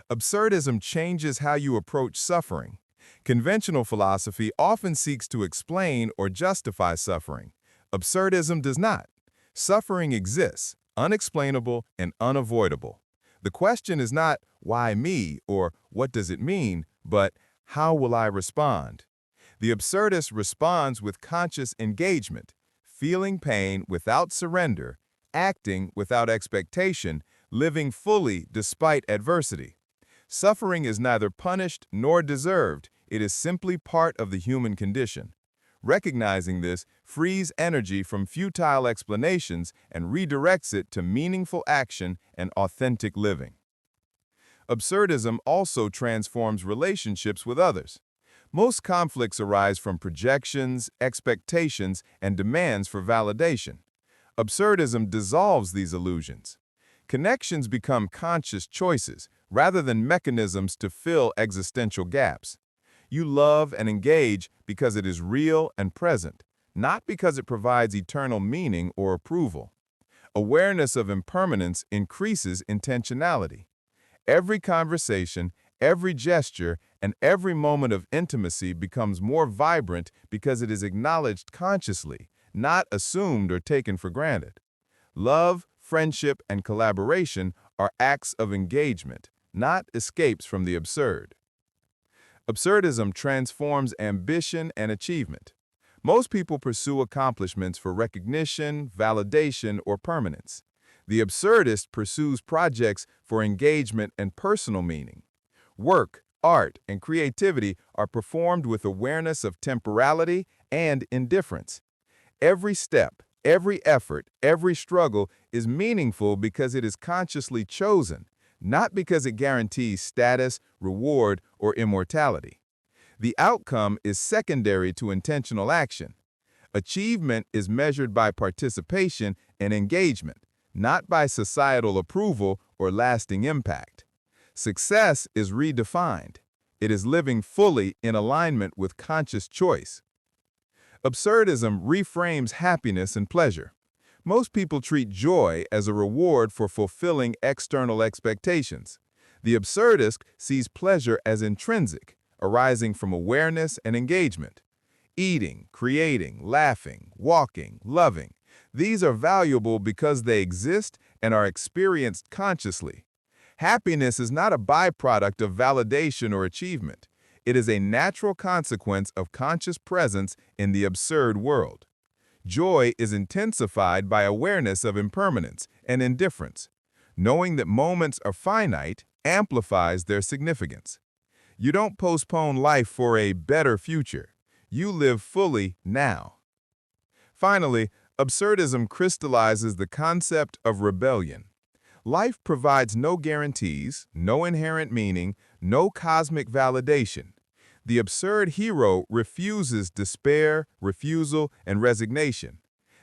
Absurdism changes how you approach suffering. Conventional philosophy often seeks to explain or justify suffering. Absurdism does not. Suffering exists, unexplainable and unavoidable. The question is not, why me, or what does it mean, but how will I respond? The absurdist responds with conscious engagement, feeling pain without surrender, acting without expectation, living fully despite adversity. Suffering is neither punished nor deserved. It is simply part of the human condition. Recognizing this frees energy from futile explanations and redirects it to meaningful action and authentic living. Absurdism also transforms relationships with others. Most conflicts arise from projections, expectations, and demands for validation. Absurdism dissolves these illusions. Connections become conscious choices rather than mechanisms to fill existential gaps. You love and engage because it is real and present, not because it provides eternal meaning or approval. Awareness of impermanence increases intentionality. Every conversation, every gesture, and every moment of intimacy becomes more vibrant because it is acknowledged consciously, not assumed or taken for granted. Love, friendship, and collaboration are acts of engagement, not escapes from the absurd. Absurdism transforms ambition and achievement. Most people pursue accomplishments for recognition, validation, or permanence. The absurdist pursues projects for engagement and personal meaning. Work, art, and creativity are performed with awareness of temporality and indifference. Every step, every effort, every struggle is meaningful because it is consciously chosen, not because it guarantees status, reward, or immortality. The outcome is secondary to intentional action. Achievement is measured by participation and engagement, not by societal approval or lasting impact. Success is redefined. It is living fully in alignment with conscious choice. Absurdism reframes happiness and pleasure. Most people treat joy as a reward for fulfilling external expectations. The absurdist sees pleasure as intrinsic, arising from awareness and engagement. Eating, creating, laughing, walking, loving. These are valuable because they exist and are experienced consciously. Happiness is not a byproduct of validation or achievement. It is a natural consequence of conscious presence in the absurd world. Joy is intensified by awareness of impermanence and indifference. Knowing that moments are finite amplifies their significance. You don't postpone life for a better future. You live fully now. Finally, absurdism crystallizes the concept of rebellion. Life provides no guarantees, no inherent meaning, no cosmic validation. The absurd hero refuses despair, refusal, and resignation.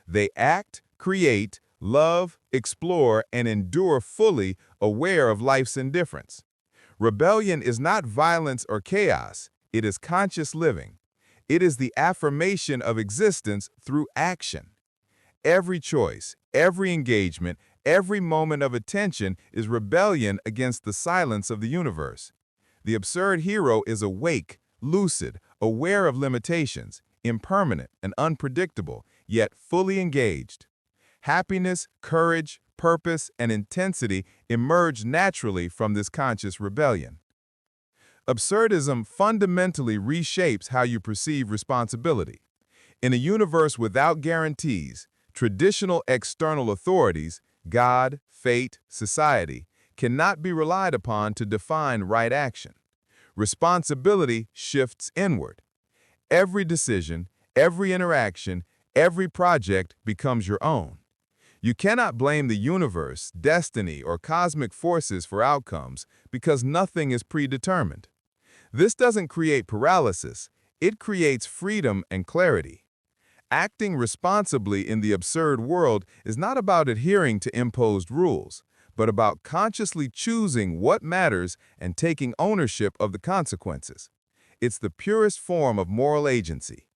They act, create, love, explore, and endure fully aware of life's indifference. Rebellion is not violence or chaos. It is conscious living. It is the affirmation of existence through action. Every choice, every engagement, every moment of attention is rebellion against the silence of the universe. The absurd hero is awake, lucid, aware of limitations, impermanent and unpredictable, yet fully engaged. Happiness, courage, purpose, and intensity emerge naturally from this conscious rebellion. Absurdism fundamentally reshapes how you perceive responsibility. In a universe without guarantees, traditional external authorities, God, fate, society, cannot be relied upon to define right action. Responsibility shifts inward. Every decision, every interaction, every project becomes your own. You cannot blame the universe, destiny, or cosmic forces for outcomes because nothing is predetermined. This doesn't create paralysis, it creates freedom and clarity. Acting responsibly in the absurd world is not about adhering to imposed rules, but about consciously choosing what matters and taking ownership of the consequences. It's the purest form of moral agency.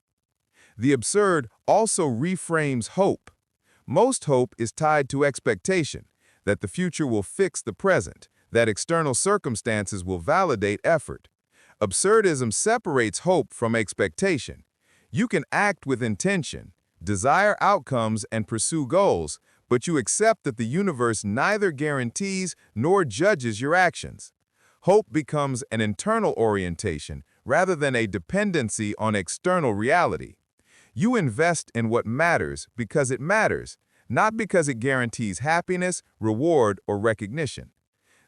The absurd also reframes hope. Most hope is tied to expectation, that the future will fix the present, that external circumstances will validate effort. Absurdism separates hope from expectation. You can act with intention, desire outcomes, and pursue goals, but you accept that the universe neither guarantees nor judges your actions. Hope becomes an internal orientation rather than a dependency on external reality. You invest in what matters because it matters, not because it guarantees happiness, reward, or recognition.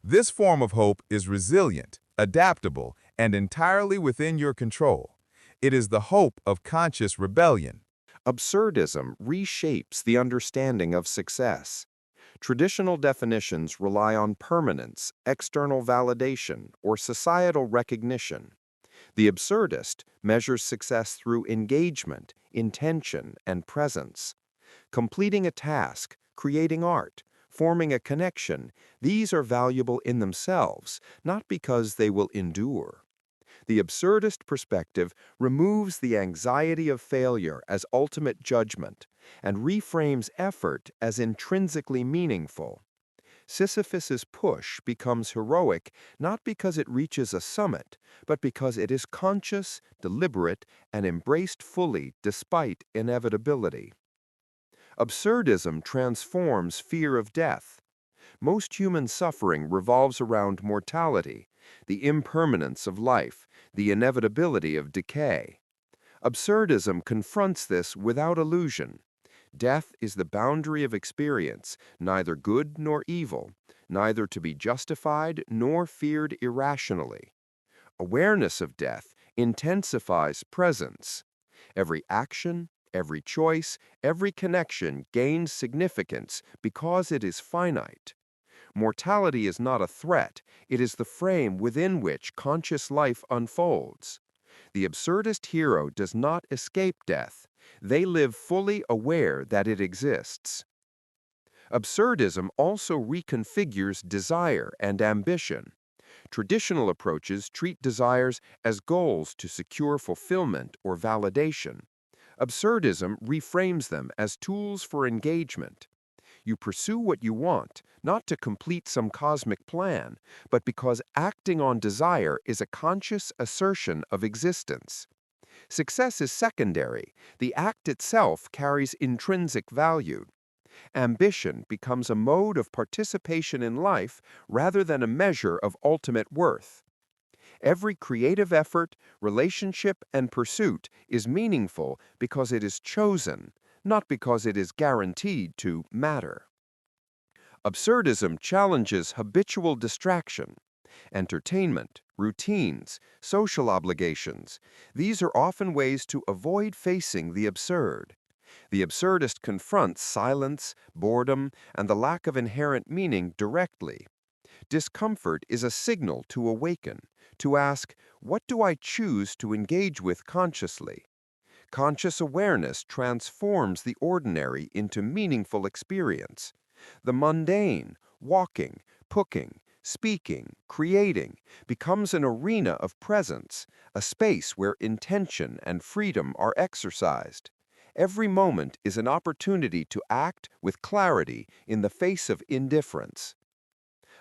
This form of hope is resilient, adaptable, and entirely within your control. It is the hope of conscious rebellion. Absurdism reshapes the understanding of success. Traditional definitions rely on permanence, external validation, or societal recognition. The absurdist measures success through engagement, intention, and presence. Completing a task, creating art, forming a connection, these are valuable in themselves, not because they will endure. The absurdist perspective removes the anxiety of failure as ultimate judgment and reframes effort as intrinsically meaningful. Sisyphus's push becomes heroic not because it reaches a summit, but because it is conscious, deliberate, and embraced fully despite inevitability. Absurdism transforms fear of death. Most human suffering revolves around mortality, the impermanence of life, the inevitability of decay. Absurdism confronts this without illusion. Death is the boundary of experience, neither good nor evil, neither to be justified nor feared irrationally. Awareness of death intensifies presence. Every action, every choice, every connection gains significance because it is finite. Mortality is not a threat, it is the frame within which conscious life unfolds. The absurdist hero does not escape death. They live fully aware that it exists. Absurdism also reconfigures desire and ambition. Traditional approaches treat desires as goals to secure fulfillment or validation. Absurdism reframes them as tools for engagement. You pursue what you want, not to complete some cosmic plan, but because acting on desire is a conscious assertion of existence. Success is secondary. The act itself carries intrinsic value. Ambition becomes a mode of participation in life rather than a measure of ultimate worth. Every creative effort, relationship, and pursuit is meaningful because it is chosen, not because it is guaranteed to matter. Absurdism challenges habitual distraction. Entertainment, routines, social obligations, these are often ways to avoid facing the absurd. The absurdist confronts silence, boredom, and the lack of inherent meaning directly. Discomfort is a signal to awaken, to ask, what do I choose to engage with consciously? Conscious awareness transforms the ordinary into meaningful experience. The mundane, walking, cooking, speaking, creating, becomes an arena of presence, a space where intention and freedom are exercised. Every moment is an opportunity to act with clarity in the face of indifference.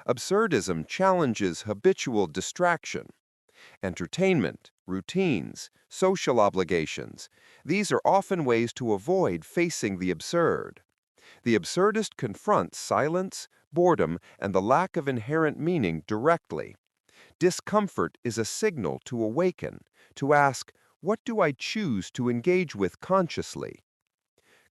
Absurdism challenges habitual distraction. Entertainment, routines, social obligations, these are often ways to avoid facing the absurd. The absurdist confronts silence, boredom, and the lack of inherent meaning directly. Discomfort is a signal to awaken, to ask, what do I choose to engage with consciously?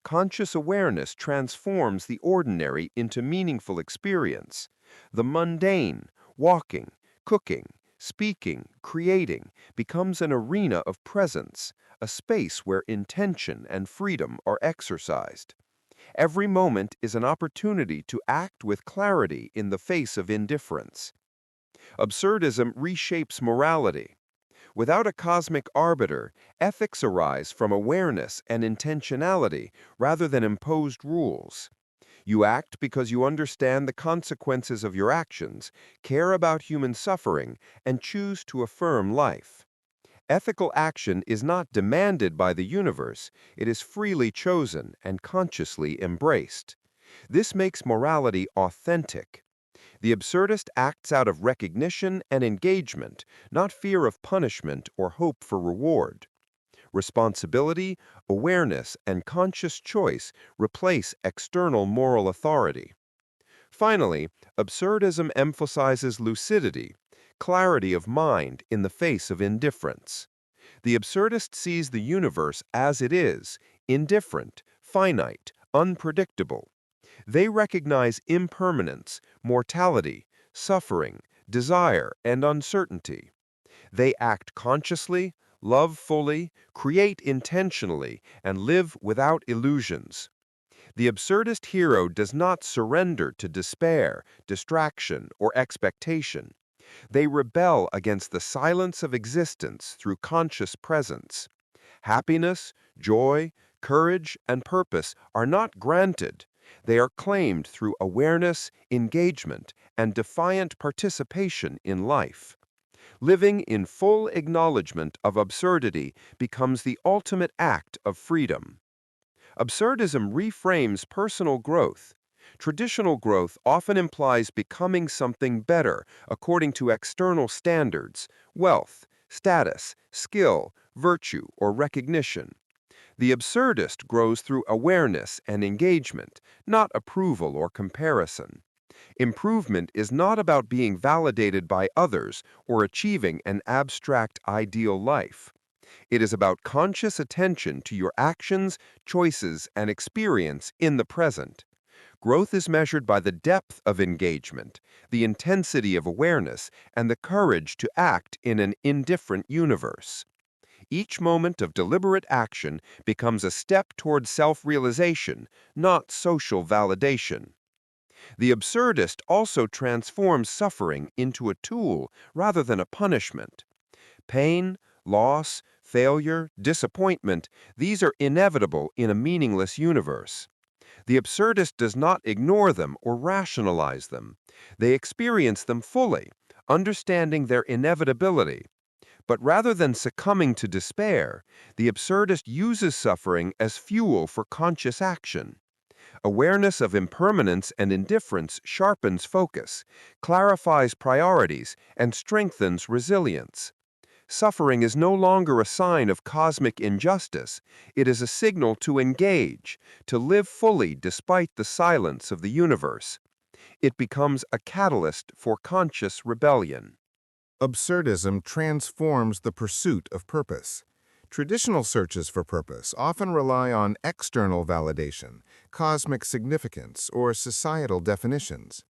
conscious awareness transforms the ordinary into meaningful experience. The mundane, walking, cooking, speaking, creating, becomes an arena of presence, a space where intention and freedom are exercised. Every moment is an opportunity to act with clarity in the face of indifference. Absurdism reshapes morality. Without a cosmic arbiter, ethics arise from awareness and intentionality rather than imposed rules. You act because you understand the consequences of your actions, care about human suffering, and choose to affirm life. Ethical action is not demanded by the universe, it is freely chosen and consciously embraced. This makes morality authentic. The absurdist acts out of recognition and engagement, not fear of punishment or hope for reward. Responsibility, awareness, and conscious choice replace external moral authority. Finally, absurdism emphasizes lucidity, clarity of mind in the face of indifference. The absurdist sees the universe as it is, indifferent, finite, unpredictable. They recognize impermanence, mortality, suffering, desire, and uncertainty. They act consciously, love fully, create intentionally, and live without illusions. The absurdist hero does not surrender to despair, distraction, or expectation. They rebel against the silence of existence through conscious presence. Happiness, joy, courage, and purpose are not granted. They are claimed through awareness, engagement, and defiant participation in life. Living in full acknowledgement of absurdity becomes the ultimate act of freedom. Absurdism reframes personal growth. Traditional growth often implies becoming something better according to external standards, wealth, status, skill, virtue, or recognition. The absurdist grows through awareness and engagement, not approval or comparison. Improvement is not about being validated by others or achieving an abstract ideal life. It is about conscious attention to your actions, choices, and experience in the present. Growth is measured by the depth of engagement, the intensity of awareness, and the courage to act in an indifferent universe. Each moment of deliberate action becomes a step toward self-realization, not social validation. The absurdist also transforms suffering into a tool rather than a punishment. Pain, loss, failure, disappointment, these are inevitable in a meaningless universe. The absurdist does not ignore them or rationalize them. They experience them fully, understanding their inevitability. But rather than succumbing to despair, the absurdist uses suffering as fuel for conscious action. Awareness of impermanence and indifference sharpens focus, clarifies priorities, and strengthens resilience. Suffering is no longer a sign of cosmic injustice. It is a signal to engage, to live fully despite the silence of the universe. It becomes a catalyst for conscious rebellion. Absurdism transforms the pursuit of purpose. Traditional searches for purpose often rely on external validation, cosmic significance, or societal definitions.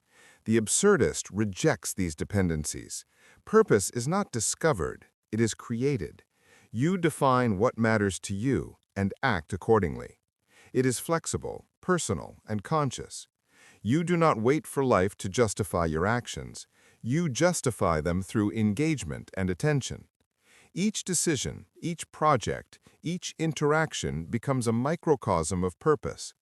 The absurdist rejects these dependencies. Purpose is not discovered, it is created. You define what matters to you and act accordingly. It is flexible, personal, and conscious. You do not wait for life to justify your actions. You justify them through engagement and attention. Each decision, each project, each interaction becomes a microcosm of purpose.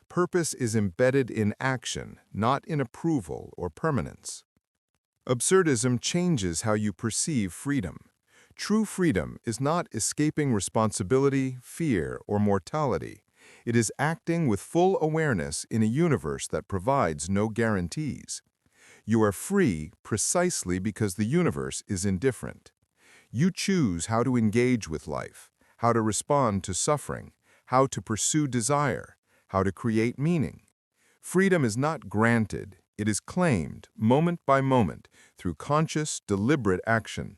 Purpose is embedded in action, not in approval or permanence. Absurdism changes how you perceive freedom. True freedom is not escaping responsibility, fear, or mortality. It is acting with full awareness in a universe that provides no guarantees. You are free precisely because the universe is indifferent. You choose how to engage with life, how to respond to suffering, how to pursue desire, how to create meaning. Freedom is not granted, it is claimed, moment by moment, through conscious, deliberate action.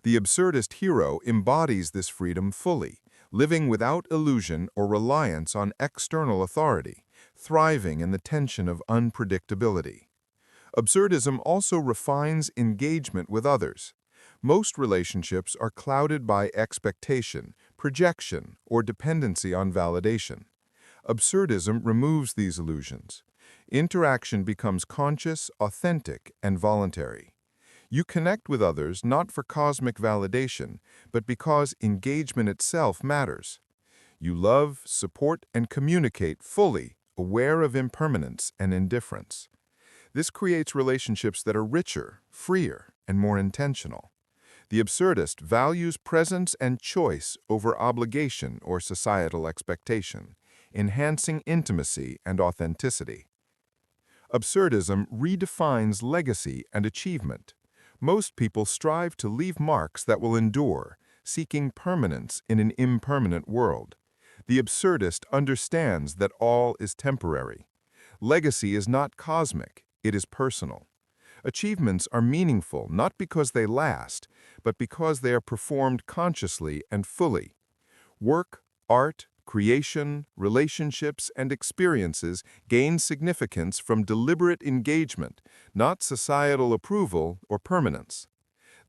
The absurdist hero embodies this freedom fully, living without illusion or reliance on external authority, thriving in the tension of unpredictability. Absurdism also refines engagement with others. Most relationships are clouded by expectation, projection, or dependency on validation. Absurdism removes these illusions. Interaction becomes conscious, authentic, and voluntary. You connect with others not for cosmic validation, but because engagement itself matters. You love, support, and communicate fully, aware of impermanence and indifference. This creates relationships that are richer, freer, and more intentional. The absurdist values presence and choice over obligation or societal expectation, enhancing intimacy and authenticity. Absurdism redefines legacy and achievement. Most people strive to leave marks that will endure, seeking permanence in an impermanent world. The absurdist understands that all is temporary. Legacy is not cosmic, it is personal. Achievements are meaningful not because they last, but because they are performed consciously and fully. Work, art, creation, relationships, and experiences gain significance from deliberate engagement, not societal approval or permanence.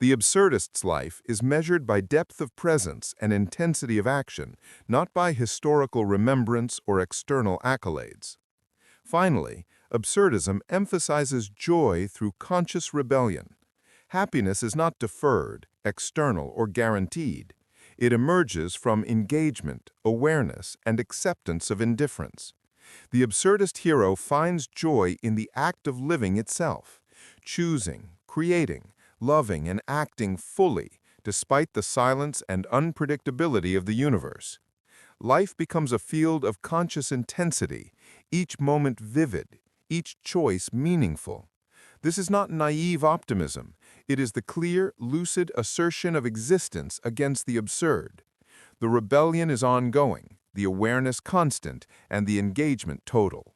The absurdist's life is measured by depth of presence and intensity of action, not by historical remembrance or external accolades. Finally, absurdism emphasizes joy through conscious rebellion. Happiness is not deferred, external, or guaranteed. It emerges from engagement, awareness, and acceptance of indifference. The absurdist hero finds joy in the act of living itself, choosing, creating, loving, and acting fully, despite the silence and unpredictability of the universe. Life becomes a field of conscious intensity, each moment vivid, each choice meaningful. This is not naive optimism. It is the clear, lucid assertion of existence against the absurd. The rebellion is ongoing, the awareness constant, and the engagement total.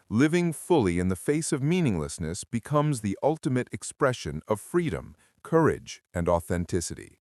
Living fully in the face of meaninglessness becomes the ultimate expression of freedom, courage, and authenticity.